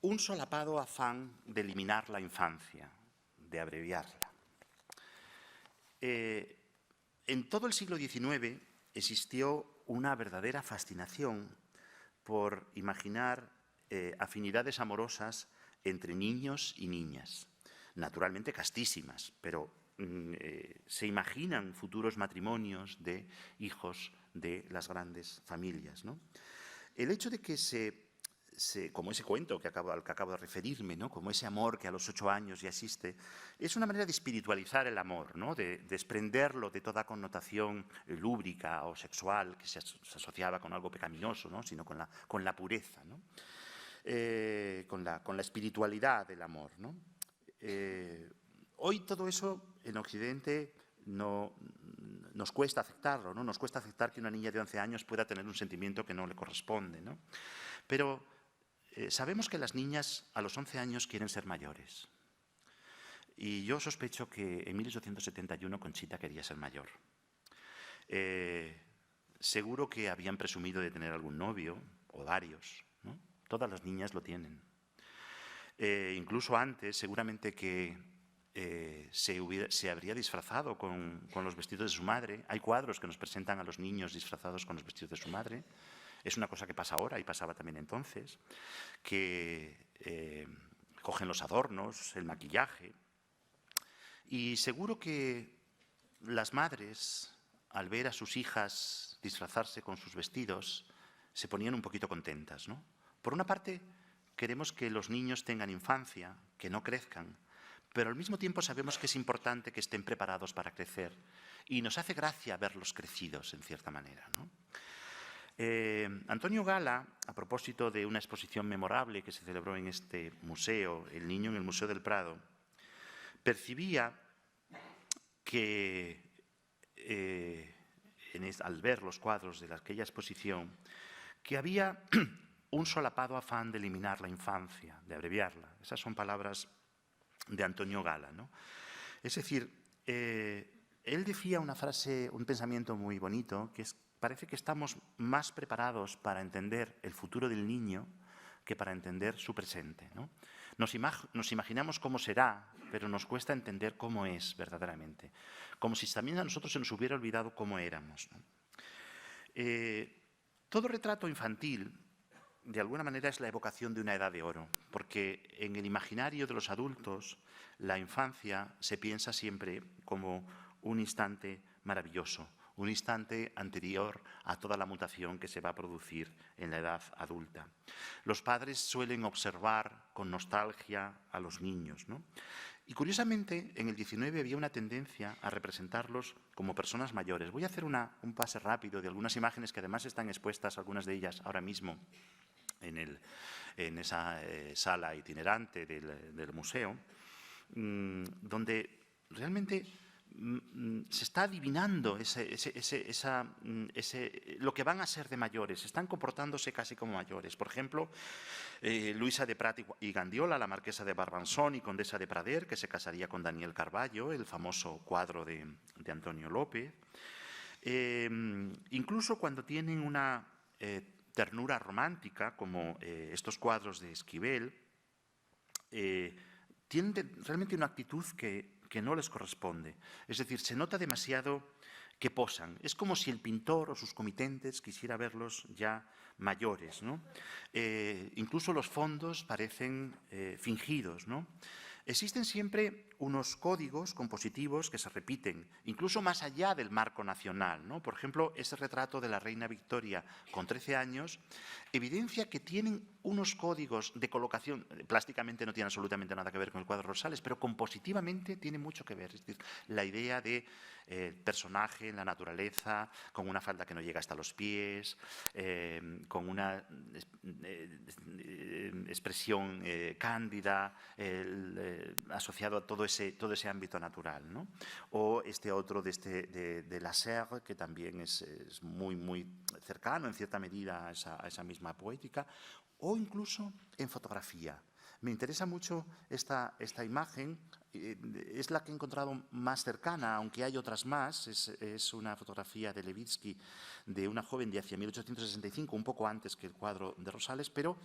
Un solapado afán de eliminar la infancia, de abreviarla. En todo el siglo XIX existió una verdadera fascinación por imaginar afinidades amorosas entre niños y niñas, naturalmente castísimas, pero se imaginan futuros matrimonios de hijos de las grandes familias, ¿no? El hecho de que como ese cuento al que acabo de referirme, ¿no? Como ese amor que a los 8 años ya existe, es una manera de espiritualizar el amor, ¿no? De desprenderlo de toda connotación lúbrica o sexual que se asociaba con algo pecaminoso, ¿no? Sino con la pureza, ¿no? Con la espiritualidad del amor, ¿no? Hoy todo eso en Occidente nos cuesta aceptarlo, ¿no? Nos cuesta aceptar que una niña de 11 años pueda tener un sentimiento que no le corresponde, ¿no? Pero sabemos que las niñas a los 11 años quieren ser mayores. Y yo sospecho que en 1871 Conchita quería ser mayor. Seguro que habían presumido de tener algún novio, o varios, ¿no? Todas las niñas lo tienen. Incluso antes, seguramente que se habría disfrazado con los vestidos de su madre. Hay cuadros que nos presentan a los niños disfrazados con los vestidos de su madre. Es una cosa que pasa ahora y pasaba también entonces, que cogen los adornos, el maquillaje. Y seguro que las madres, al ver a sus hijas disfrazarse con sus vestidos, se ponían un poquito contentas, ¿no? Por una parte, queremos que los niños tengan infancia, que no crezcan, pero al mismo tiempo sabemos que es importante que estén preparados para crecer. Y nos hace gracia verlos crecidos, en cierta manera, ¿no? Antonio Gala, a propósito de una exposición memorable que se celebró en este museo, El Niño en el Museo del Prado, percibía que al ver los cuadros de aquella exposición, que había un solapado afán de eliminar la infancia, de abreviarla. Esas son palabras de Antonio Gala, ¿no? Es decir, él decía una frase, un pensamiento muy bonito, que parece que estamos más preparados para entender el futuro del niño que para entender su presente, ¿no? Nos imaginamos cómo será, pero nos cuesta entender cómo es verdaderamente. Como si también a nosotros se nos hubiera olvidado cómo éramos, ¿no? Todo retrato infantil, de alguna manera, es la evocación de una edad de oro, porque en el imaginario de los adultos, la infancia se piensa siempre como un instante maravilloso, un instante anterior a toda la mutación que se va a producir en la edad adulta. Los padres suelen observar con nostalgia a los niños, ¿no? Y curiosamente, en el XIX había una tendencia a representarlos como personas mayores. Voy a hacer un pase rápido de algunas imágenes que además están expuestas, algunas de ellas ahora mismo, en esa sala itinerante del museo, donde realmente se está adivinando lo que van a ser de mayores. Están comportándose casi como mayores. Por ejemplo, Luisa de Prat y Gandiola, la marquesa de Barbanzón y condesa de Prader, que se casaría con Daniel Carballo, el famoso cuadro de Antonio López. Incluso cuando tienen una ternura romántica, como estos cuadros de Esquivel, tienen realmente una actitud que no les corresponde. Es decir, se nota demasiado que posan. Es como si el pintor o sus comitentes quisiera verlos ya mayores, ¿no? Incluso los fondos parecen fingidos, ¿no? Existen siempre unos códigos compositivos que se repiten, incluso más allá del marco nacional, ¿no? Por ejemplo, ese retrato de la reina Victoria con 13 años evidencia que tienen unos códigos de colocación, plásticamente no tiene absolutamente nada que ver con el cuadro Rosales, pero compositivamente tiene mucho que ver. Es decir, la idea de personaje en la naturaleza, con una falda que no llega hasta los pies, con una expresión cándida, asociado a todo ese ámbito natural, ¿no? O este otro de la Serre, que también es muy, muy cercano en cierta medida a esa misma poética, o incluso en fotografía. Me interesa mucho esta imagen, es la que he encontrado más cercana, aunque hay otras más. Es una fotografía de Levitsky de una joven de hacia 1865, un poco antes que el cuadro de Rosales, pero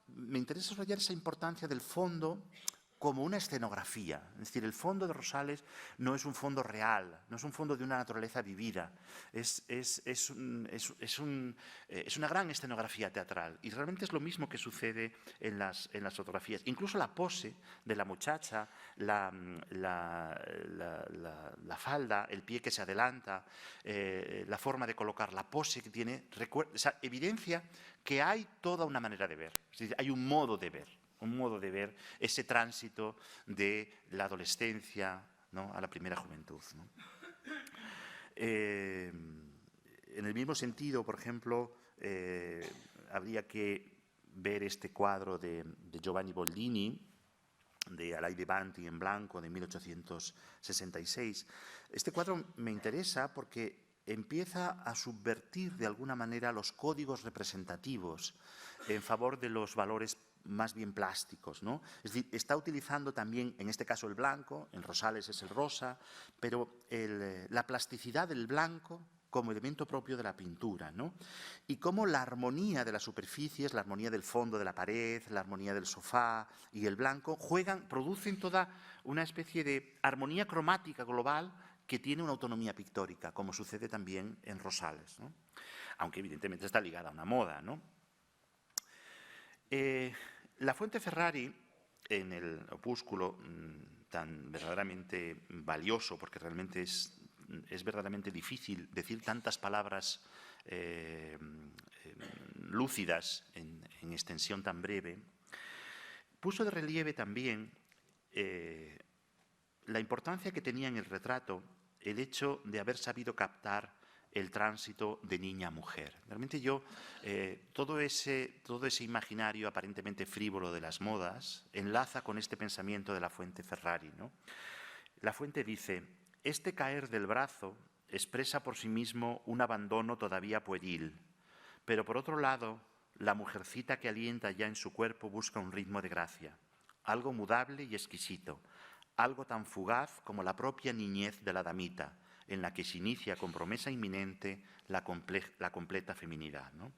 me interesa subrayar esa importancia del fondo como una escenografía. Es decir, el fondo de Rosales no es un fondo real, no es un fondo de una naturaleza vivida, es una gran escenografía teatral. Y realmente es lo mismo que sucede en las fotografías. Incluso la pose de la muchacha, la falda, el pie que se adelanta, la forma de colocar, la pose que tiene, evidencia que hay toda una manera de ver. Es decir, hay un modo de ver ese tránsito de la adolescencia, ¿no?, a la primera juventud, ¿no? En el mismo sentido, por ejemplo, habría que ver este cuadro de Giovanni Boldini, de Alay de Banti en blanco, de 1866. Este cuadro me interesa porque empieza a subvertir de alguna manera los códigos representativos en favor de los valores más bien plásticos, ¿no? Es decir, está utilizando también, en este caso, el blanco, en Rosales es el rosa, pero la plasticidad del blanco como elemento propio de la pintura, ¿no? Y cómo la armonía de las superficies, la armonía del fondo de la pared, la armonía del sofá y el blanco producen toda una especie de armonía cromática global que tiene una autonomía pictórica, como sucede también en Rosales, ¿no? Aunque evidentemente está ligada a una moda, ¿no? La Fuente Ferrari, en el opúsculo tan verdaderamente valioso, porque realmente es verdaderamente difícil decir tantas palabras lúcidas en extensión tan breve, puso de relieve también la importancia que tenía en el retrato el hecho de haber sabido captar el tránsito de niña a mujer. Realmente todo ese imaginario aparentemente frívolo de las modas enlaza con este pensamiento de la Fuente Ferrari, ¿no? La Fuente dice: este caer del brazo expresa por sí mismo un abandono todavía pueril, pero por otro lado, la mujercita que alienta ya en su cuerpo busca un ritmo de gracia, algo mudable y exquisito, algo tan fugaz como la propia niñez de la damita, en la que se inicia con promesa inminente la completa feminidad, ¿no?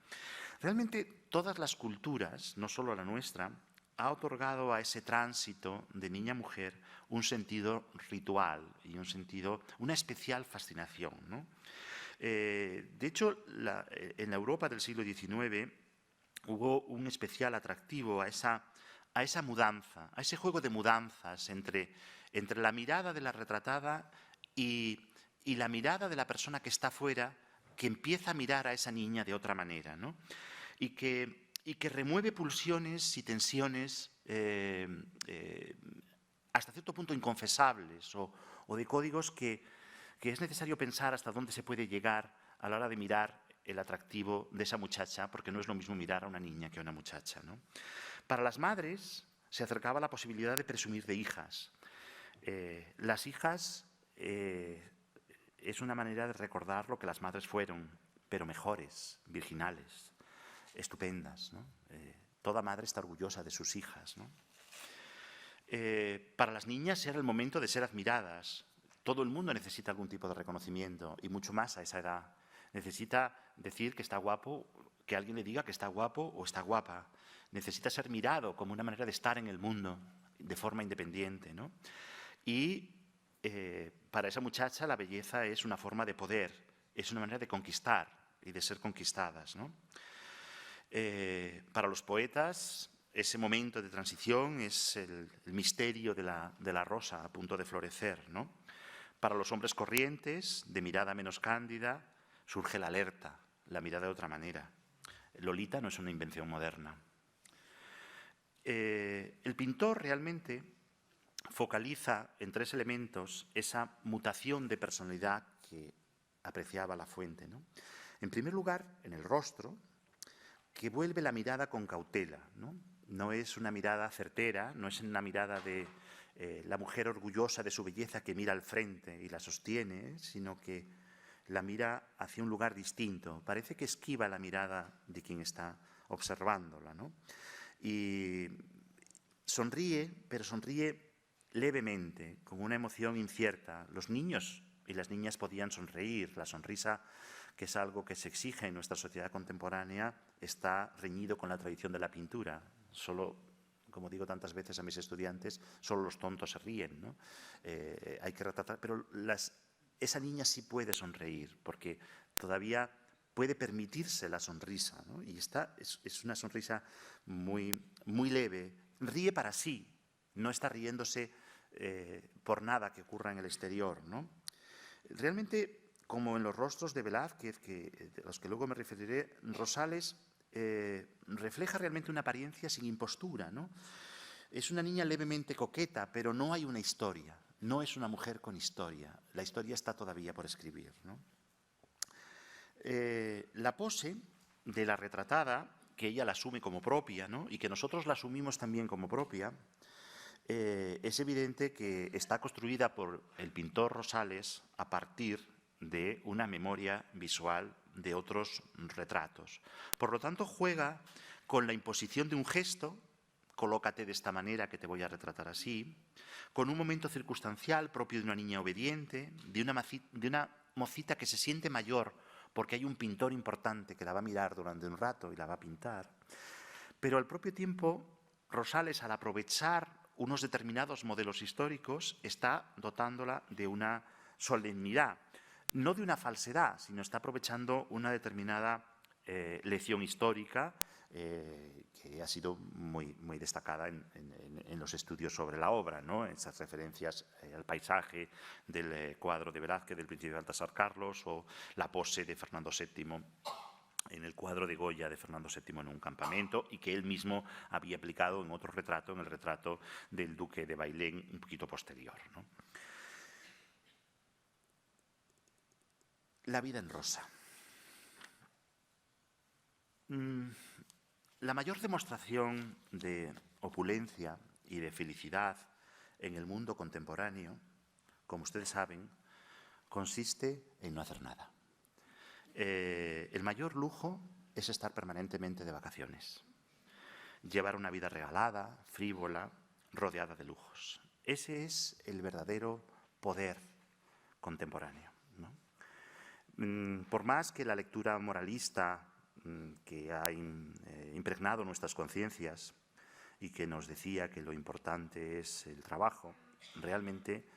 Realmente todas las culturas, no solo la nuestra, ha otorgado a ese tránsito de niña a mujer un sentido ritual y una especial fascinación, ¿no? De hecho, en la Europa del siglo XIX hubo un especial atractivo a esa mudanza, a ese juego de mudanzas entre la mirada de la retratada y la mirada de la persona que está fuera, que empieza a mirar a esa niña de otra manera, ¿no? Y que remueve pulsiones y tensiones hasta cierto punto inconfesables o de códigos que es necesario pensar hasta dónde se puede llegar a la hora de mirar el atractivo de esa muchacha, porque no es lo mismo mirar a una niña que a una muchacha, ¿no? Para las madres se acercaba la posibilidad de presumir de hijas. Las hijas es una manera de recordar lo que las madres fueron, pero mejores, virginales, estupendas, ¿no? Toda madre está orgullosa de sus hijas, ¿no? Para las niñas era el momento de ser admiradas. Todo el mundo necesita algún tipo de reconocimiento, y mucho más a esa edad. Necesita decir que está guapo, que alguien le diga que está guapo o está guapa. Necesita ser mirado como una manera de estar en el mundo de forma independiente, ¿no? Y para esa muchacha la belleza es una forma de poder, es una manera de conquistar y de ser conquistadas, ¿no? Para los poetas, ese momento de transición es el misterio de la rosa a punto de florecer, ¿no? Para los hombres corrientes, de mirada menos cándida, surge la alerta, la mirada de otra manera. Lolita no es una invención moderna. El pintor realmente focaliza en tres elementos esa mutación de personalidad que apreciaba La Fuente, ¿no? En primer lugar, en el rostro, que vuelve la mirada con cautela, ¿no? No es una mirada certera, no es una mirada de la mujer orgullosa de su belleza que mira al frente y la sostiene, sino que la mira hacia un lugar distinto. Parece que esquiva la mirada de quien está observándola, ¿no? Y sonríe, pero sonríe levemente, con una emoción incierta. Los niños y las niñas podían sonreír. La sonrisa, que es algo que se exige en nuestra sociedad contemporánea, está reñido con la tradición de la pintura. Solo, como digo tantas veces a mis estudiantes, solo los tontos se ríen, ¿no? Hay que retratar, pero esa niña sí puede sonreír, porque todavía puede permitirse la sonrisa, ¿no? Y esta es una sonrisa muy, muy leve. Ríe para sí, no está riéndose por nada que ocurra en el exterior, ¿no? Realmente, como en los rostros de Velázquez, de los que luego me referiré, Rosales refleja realmente una apariencia sin impostura, ¿no? Es una niña levemente coqueta, pero no hay una historia. No es una mujer con historia. La historia está todavía por escribir, ¿no? La pose de la retratada, que ella la asume como propia, ¿no? Y que nosotros la asumimos también como propia, es evidente que está construida por el pintor Rosales a partir de una memoria visual de otros retratos. Por lo tanto, juega con la imposición de un gesto, colócate de esta manera que te voy a retratar así, con un momento circunstancial propio de una niña obediente, de una mocita que se siente mayor porque hay un pintor importante que la va a mirar durante un rato y la va a pintar. Pero al propio tiempo, Rosales, al aprovechar unos determinados modelos históricos, está dotándola de una solemnidad, no de una falsedad, sino está aprovechando una determinada lección histórica que ha sido muy destacada en los estudios sobre la obra, ¿no? Esas referencias al paisaje del cuadro de Velázquez del Príncipe de Baltasar Carlos o la pose de Fernando VII en el cuadro de Goya de Fernando VII en un campamento, y que él mismo había aplicado en otro retrato, en el retrato del duque de Bailén, un poquito posterior, ¿no? La vida en rosa. La mayor demostración de opulencia y de felicidad en el mundo contemporáneo, como ustedes saben, consiste en no hacer nada. El mayor lujo es estar permanentemente de vacaciones, llevar una vida regalada, frívola, rodeada de lujos. Ese es el verdadero poder contemporáneo, ¿no? Por más que la lectura moralista que ha impregnado nuestras conciencias y que nos decía que lo importante es el trabajo, realmente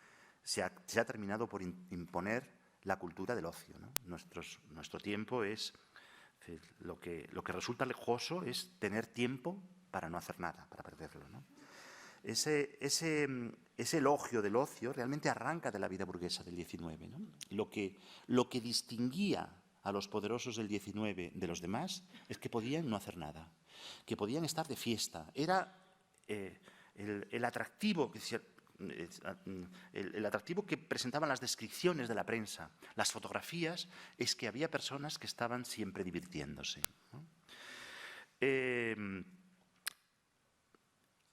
se ha terminado por imponer la cultura del ocio, ¿no? Nuestro tiempo es, lo que resulta lujoso es tener tiempo para no hacer nada, para perderlo, ¿no? Ese elogio del ocio realmente arranca de la vida burguesa del XIX, ¿no? Lo que distinguía a los poderosos del XIX de los demás es que podían no hacer nada, que podían estar de fiesta. Era el atractivo que presentaban las descripciones de la prensa, las fotografías, es que había personas que estaban siempre divirtiéndose, ¿no?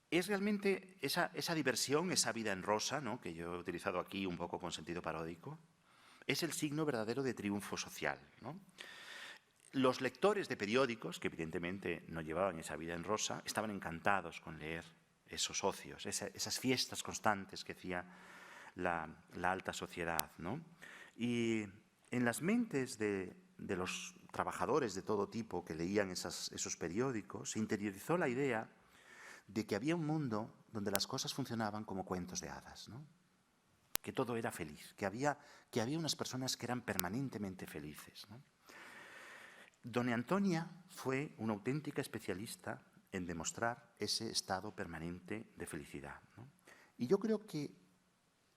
Es realmente esa diversión, esa vida en rosa, ¿no?, que yo he utilizado aquí un poco con sentido paródico, es el signo verdadero de triunfo social, ¿no? Los lectores de periódicos, que evidentemente no llevaban esa vida en rosa, estaban encantados con leer esos ocios, esas fiestas constantes que hacía la alta sociedad, ¿no? Y en las mentes de los trabajadores de todo tipo que leían esos periódicos, se interiorizó la idea de que había un mundo donde las cosas funcionaban como cuentos de hadas, ¿no? Que todo era feliz, que había unas personas que eran permanentemente felices, ¿no? Doña Antonia fue una auténtica especialista en demostrar ese estado permanente de felicidad, ¿no? Y yo creo que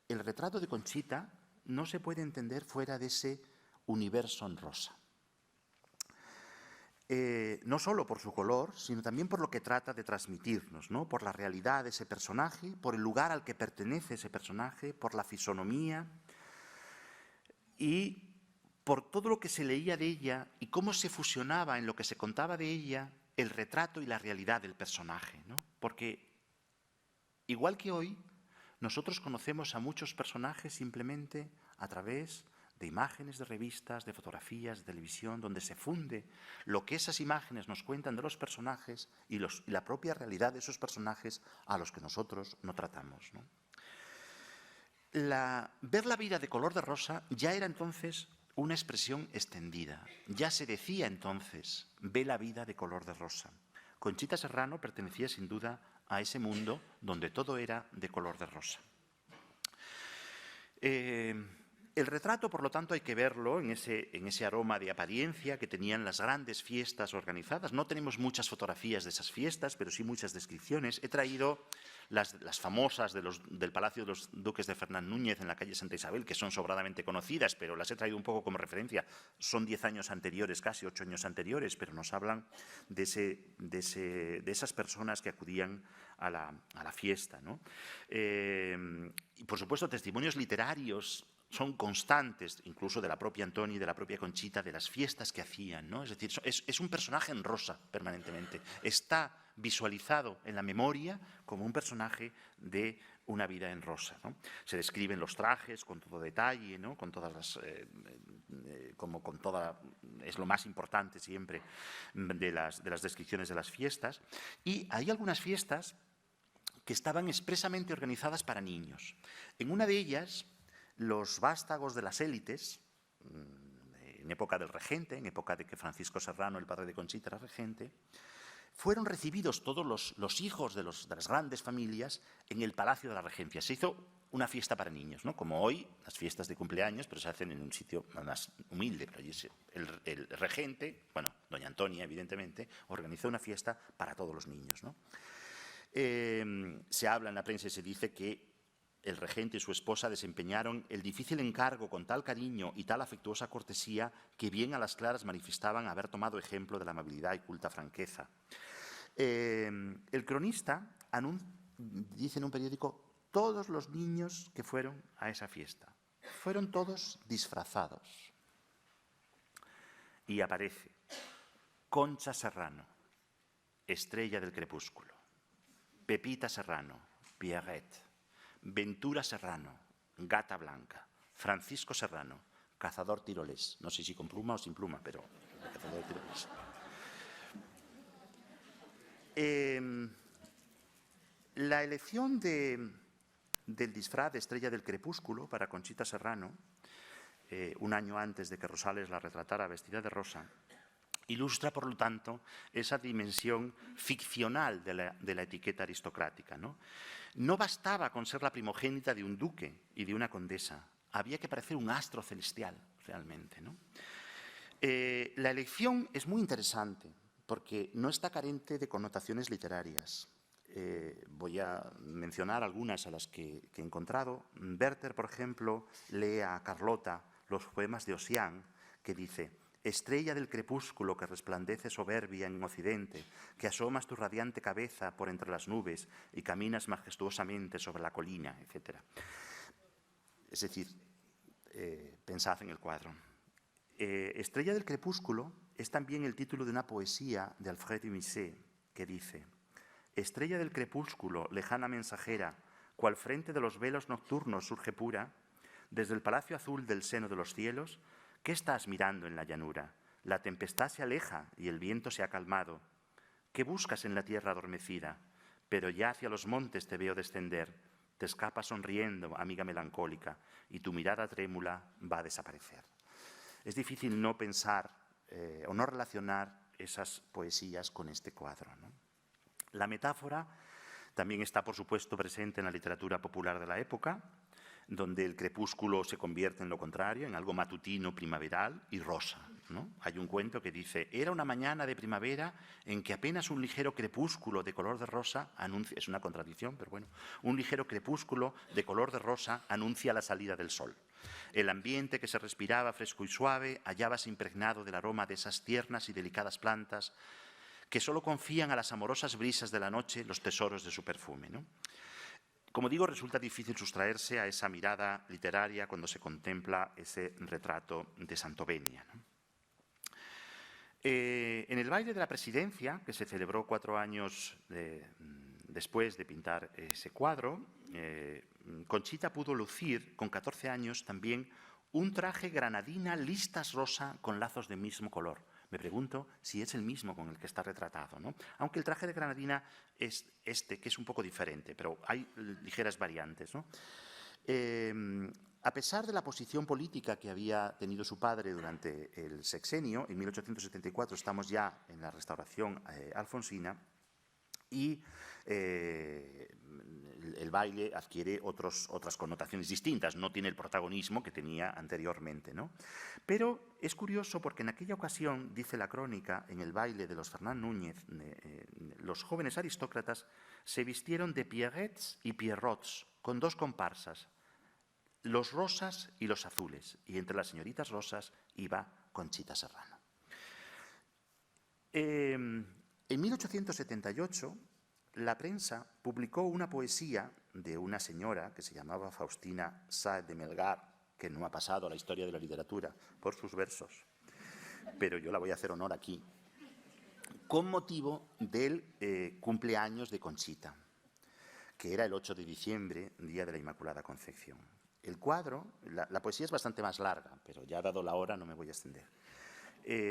el retrato de Conchita no se puede entender fuera de ese universo en rosa. No solo por su color, sino también por lo que trata de transmitirnos, ¿no? Por la realidad de ese personaje, por el lugar al que pertenece ese personaje, por la fisonomía y por todo lo que se leía de ella y cómo se fusionaba en lo que se contaba de ella el retrato y la realidad del personaje, ¿no? Porque, igual que hoy, nosotros conocemos a muchos personajes simplemente a través de imágenes de revistas, de fotografías, de televisión, donde se funde lo que esas imágenes nos cuentan de los personajes y la propia realidad de esos personajes a los que nosotros no tratamos, ¿no? Ver la vida de color de rosa ya era entonces una expresión extendida. Ya se decía entonces, ve la vida de color de rosa. Conchita Serrano pertenecía sin duda a ese mundo donde todo era de color de rosa. El retrato, por lo tanto, hay que verlo en ese aroma de apariencia que tenían las grandes fiestas organizadas. No tenemos muchas fotografías de esas fiestas, pero sí muchas descripciones. He traído las famosas del Palacio de los Duques de Fernán Núñez en la calle Santa Isabel, que son sobradamente conocidas, pero las he traído un poco como referencia. Son 10 años anteriores, casi 8 años anteriores, pero nos hablan de esas personas que acudían a la fiesta, ¿no? Y, por supuesto, testimonios literarios son constantes, incluso de la propia Antonia y de la propia Conchita, de las fiestas que hacían, ¿no? Es decir, es un personaje en rosa permanentemente. Está visualizado en la memoria como un personaje de Una vida en rosa, ¿no? Se describen los trajes con todo detalle, ¿no? Con todas las, es lo más importante siempre de las descripciones de las fiestas. Y hay algunas fiestas que estaban expresamente organizadas para niños. En una de ellas, los vástagos de las élites, en época del regente, en época de que Francisco Serrano, el padre de Conchita, era regente, fueron recibidos todos los hijos de las grandes familias en el Palacio de la Regencia. Se hizo una fiesta para niños, ¿no? Como hoy, las fiestas de cumpleaños, pero se hacen en un sitio más humilde. Pero el regente, bueno, doña Antonia, evidentemente, organizó una fiesta para todos los niños, ¿no? Se habla en la prensa y se dice que el regente y su esposa desempeñaron el difícil encargo con tal cariño y tal afectuosa cortesía que bien a las claras manifestaban haber tomado ejemplo de la amabilidad y culta franqueza. El cronista dice en un periódico: todos los niños que fueron a esa fiesta fueron todos disfrazados. Y aparece Concha Serrano, estrella del crepúsculo; Pepita Serrano, Pierrette; Ventura Serrano, gata blanca; Francisco Serrano, cazador tirolés. No sé si con pluma o sin pluma, pero cazador tirolés. La elección del disfraz de estrella del crepúsculo para Conchita Serrano, un año antes de que Rosales la retratara vestida de rosa, ilustra, por lo tanto, esa dimensión ficcional de la etiqueta aristocrática, ¿no? No bastaba con ser la primogénita de un duque y de una condesa, había que parecer un astro celestial, realmente, ¿no? La elección es muy interesante, porque no está carente de connotaciones literarias. Voy a mencionar algunas a las que he encontrado. Werther, por ejemplo, lee a Carlota los poemas de Ossian, que dice: estrella del crepúsculo que resplandece soberbia en occidente, que asomas tu radiante cabeza por entre las nubes y caminas majestuosamente sobre la colina, etc. Es decir, pensad en el cuadro. Estrella del crepúsculo es también el título de una poesía de Alfred de Musset que dice: estrella del crepúsculo, lejana mensajera, cual frente de los velos nocturnos surge pura, desde el palacio azul del seno de los cielos, ¿qué estás mirando en la llanura? La tempestad se aleja y el viento se ha calmado. ¿Qué buscas en la tierra adormecida? Pero ya hacia los montes te veo descender. Te escapas sonriendo, amiga melancólica, y tu mirada trémula va a desaparecer. Es difícil no pensar o no relacionar esas poesías con este cuadro, ¿no? La metáfora también está, por supuesto, presente en la literatura popular de la época, donde el crepúsculo se convierte en lo contrario, en algo matutino, primaveral y rosa, ¿no? Hay un cuento que dice: era una mañana de primavera en que apenas un ligero crepúsculo de color de rosa anuncia, es una contradicción, pero bueno, un ligero crepúsculo de color de rosa anuncia la salida del sol. El ambiente que se respiraba fresco y suave hallábase impregnado del aroma de esas tiernas y delicadas plantas que solo confían a las amorosas brisas de la noche los tesoros de su perfume, ¿no? Como digo, resulta difícil sustraerse a esa mirada literaria cuando se contempla ese retrato de Santovenia, ¿no? En el baile de la presidencia, que se celebró 4 años después de pintar ese cuadro, Conchita pudo lucir, con 14 años, también un traje granadina listas rosa con lazos de mismo color. Me pregunto si es el mismo con el que está retratado, ¿no? Aunque el traje de granadina es este, que es un poco diferente, pero hay ligeras variantes, ¿no? A pesar de la posición política que había tenido su padre durante el sexenio, en 1874 estamos ya en la restauración alfonsina, y el baile adquiere otras connotaciones distintas, no tiene el protagonismo que tenía anteriormente, ¿no? Pero es curioso porque en aquella ocasión, dice la crónica, en el baile de los Fernán Núñez, los jóvenes aristócratas se vistieron de pierrettes y pierrots, con 2 comparsas, los rosas y los azules, y entre las señoritas rosas iba Conchita Serrano. En 1878, la prensa publicó una poesía de una señora que se llamaba Faustina Sáez de Melgar, que no ha pasado a la historia de la literatura por sus versos, pero yo la voy a hacer honor aquí, con motivo del cumpleaños de Conchita, que era el 8 de diciembre, Día de la Inmaculada Concepción. El cuadro, la poesía es bastante más larga, pero ya dado la hora no me voy a extender.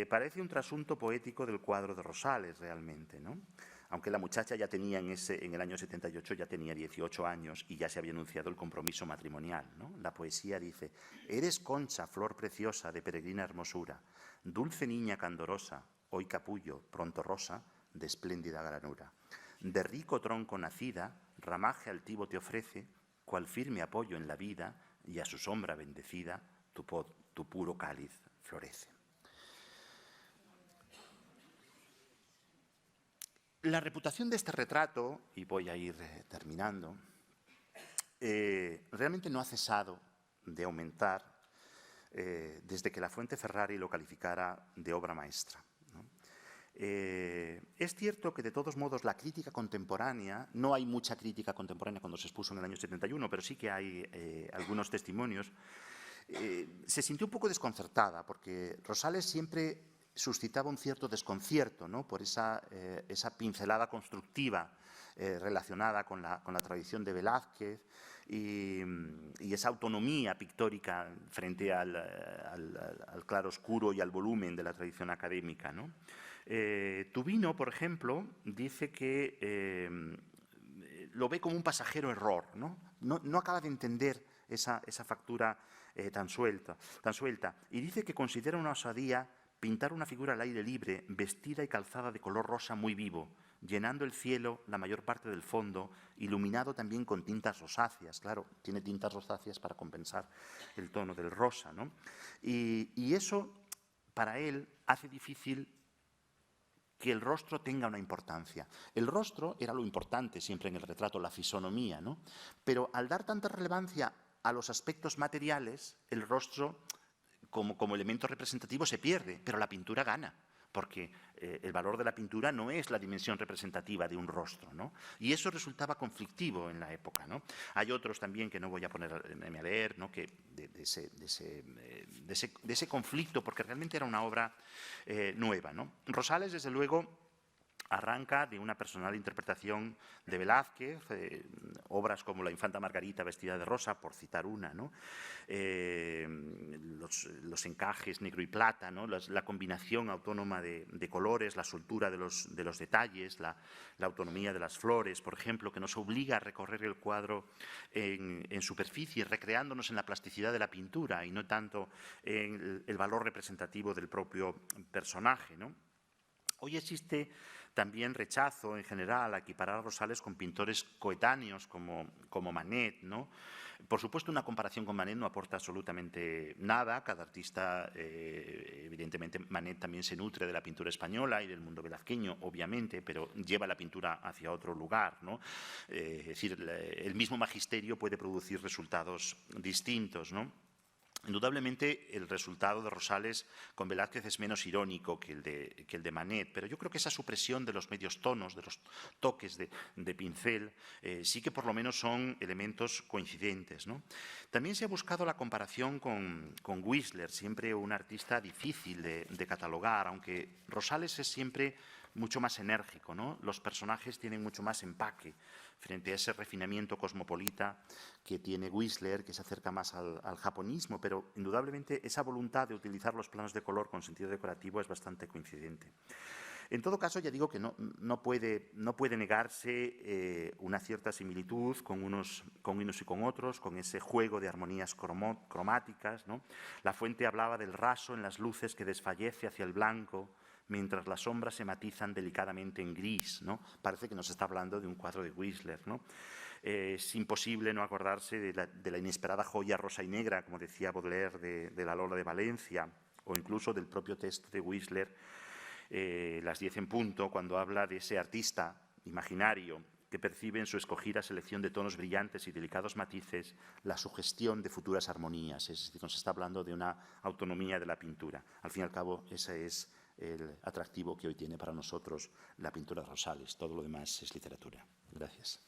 Parece un trasunto poético del cuadro de Rosales, realmente, ¿no? Aunque la muchacha ya tenía en el año 78, ya tenía 18 años y ya se había anunciado el compromiso matrimonial, ¿no? La poesía dice: «Eres Concha, flor preciosa de peregrina hermosura, dulce niña candorosa, hoy capullo, pronto rosa, de espléndida granura. De rico tronco nacida, ramaje altivo te ofrece, cual firme apoyo en la vida, y a su sombra bendecida, tu puro cáliz florece». La reputación de este retrato, y voy a ir terminando, realmente no ha cesado de aumentar desde que la Fuente Ferrari lo calificara de obra maestra, ¿no? Es cierto que, de todos modos, la crítica contemporánea, no hay mucha crítica contemporánea cuando se expuso en el año 71, pero sí que hay algunos testimonios, se sintió un poco desconcertada, porque Rosales siempre suscitaba un cierto desconcierto, ¿no?, por esa pincelada constructiva relacionada con la tradición de Velázquez y esa autonomía pictórica frente al claroscuro y al volumen de la tradición académica, ¿no? Tubino, por ejemplo, dice que lo ve como un pasajero error, ¿no? No acaba de entender esa factura tan suelta. Y dice que considera una osadía pintar una figura al aire libre, vestida y calzada de color rosa muy vivo, llenando el cielo, la mayor parte del fondo, iluminado también con tintas rosáceas. Claro, tiene tintas rosáceas para compensar el tono del rosa, ¿no? Y eso, para él, hace difícil que el rostro tenga una importancia. El rostro era lo importante siempre en el retrato, la fisonomía, ¿no? Pero al dar tanta relevancia a los aspectos materiales, el rostro, como elemento representativo, se pierde, pero la pintura gana, porque el valor de la pintura no es la dimensión representativa de un rostro, ¿no? Y eso resultaba conflictivo en la época, ¿no? Hay otros también que no voy a ponerme a leer, ¿no?, que de ese conflicto, porque realmente era una obra nueva, ¿no? Rosales, desde luego, arranca de una personal interpretación de Velázquez, obras como La infanta Margarita vestida de rosa, por citar una, ¿no? Los encajes negro y plata, ¿no?, la combinación autónoma de colores, la soltura de los detalles, la autonomía de las flores, por ejemplo, que nos obliga a recorrer el cuadro en superficie, recreándonos en la plasticidad de la pintura y no tanto en el valor representativo del propio personaje, ¿no? Hoy existe también rechazo en general a equiparar a Rosales con pintores coetáneos como Manet, ¿no? Por supuesto, una comparación con Manet no aporta absolutamente nada. Cada artista, evidentemente, Manet también se nutre de la pintura española y del mundo velazqueño, obviamente, pero lleva la pintura hacia otro lugar, ¿no? Es decir, el mismo magisterio puede producir resultados distintos, ¿no? Indudablemente, el resultado de Rosales con Velázquez es menos irónico que el de Manet, pero yo creo que esa supresión de los medios tonos, de los toques de pincel, sí que por lo menos son elementos coincidentes, ¿no? También se ha buscado la comparación con Whistler, siempre un artista difícil de catalogar, aunque Rosales es siempre mucho más enérgico, ¿no? Los personajes tienen mucho más empaque frente a ese refinamiento cosmopolita que tiene Whistler, que se acerca más al japonismo, pero indudablemente esa voluntad de utilizar los planos de color con sentido decorativo es bastante coincidente. En todo caso, ya digo que no puede negarse una cierta similitud con unos y con otros, con ese juego de armonías cromáticas, ¿no? La Fuente hablaba del raso en las luces que desfallece hacia el blanco, mientras las sombras se matizan delicadamente en gris, ¿no? Parece que nos está hablando de un cuadro de Whistler, ¿no? Es imposible no acordarse de la inesperada joya rosa y negra, como decía Baudelaire, de la Lola de Valencia, o incluso del propio texto de Whistler, Las 10 en punto, cuando habla de ese artista imaginario que percibe en su escogida selección de tonos brillantes y delicados matices la sugestión de futuras armonías. Es decir, nos está hablando de una autonomía de la pintura. Al fin y al cabo, ese es el atractivo que hoy tiene para nosotros la pintura de Rosales. Todo lo demás es literatura. Gracias.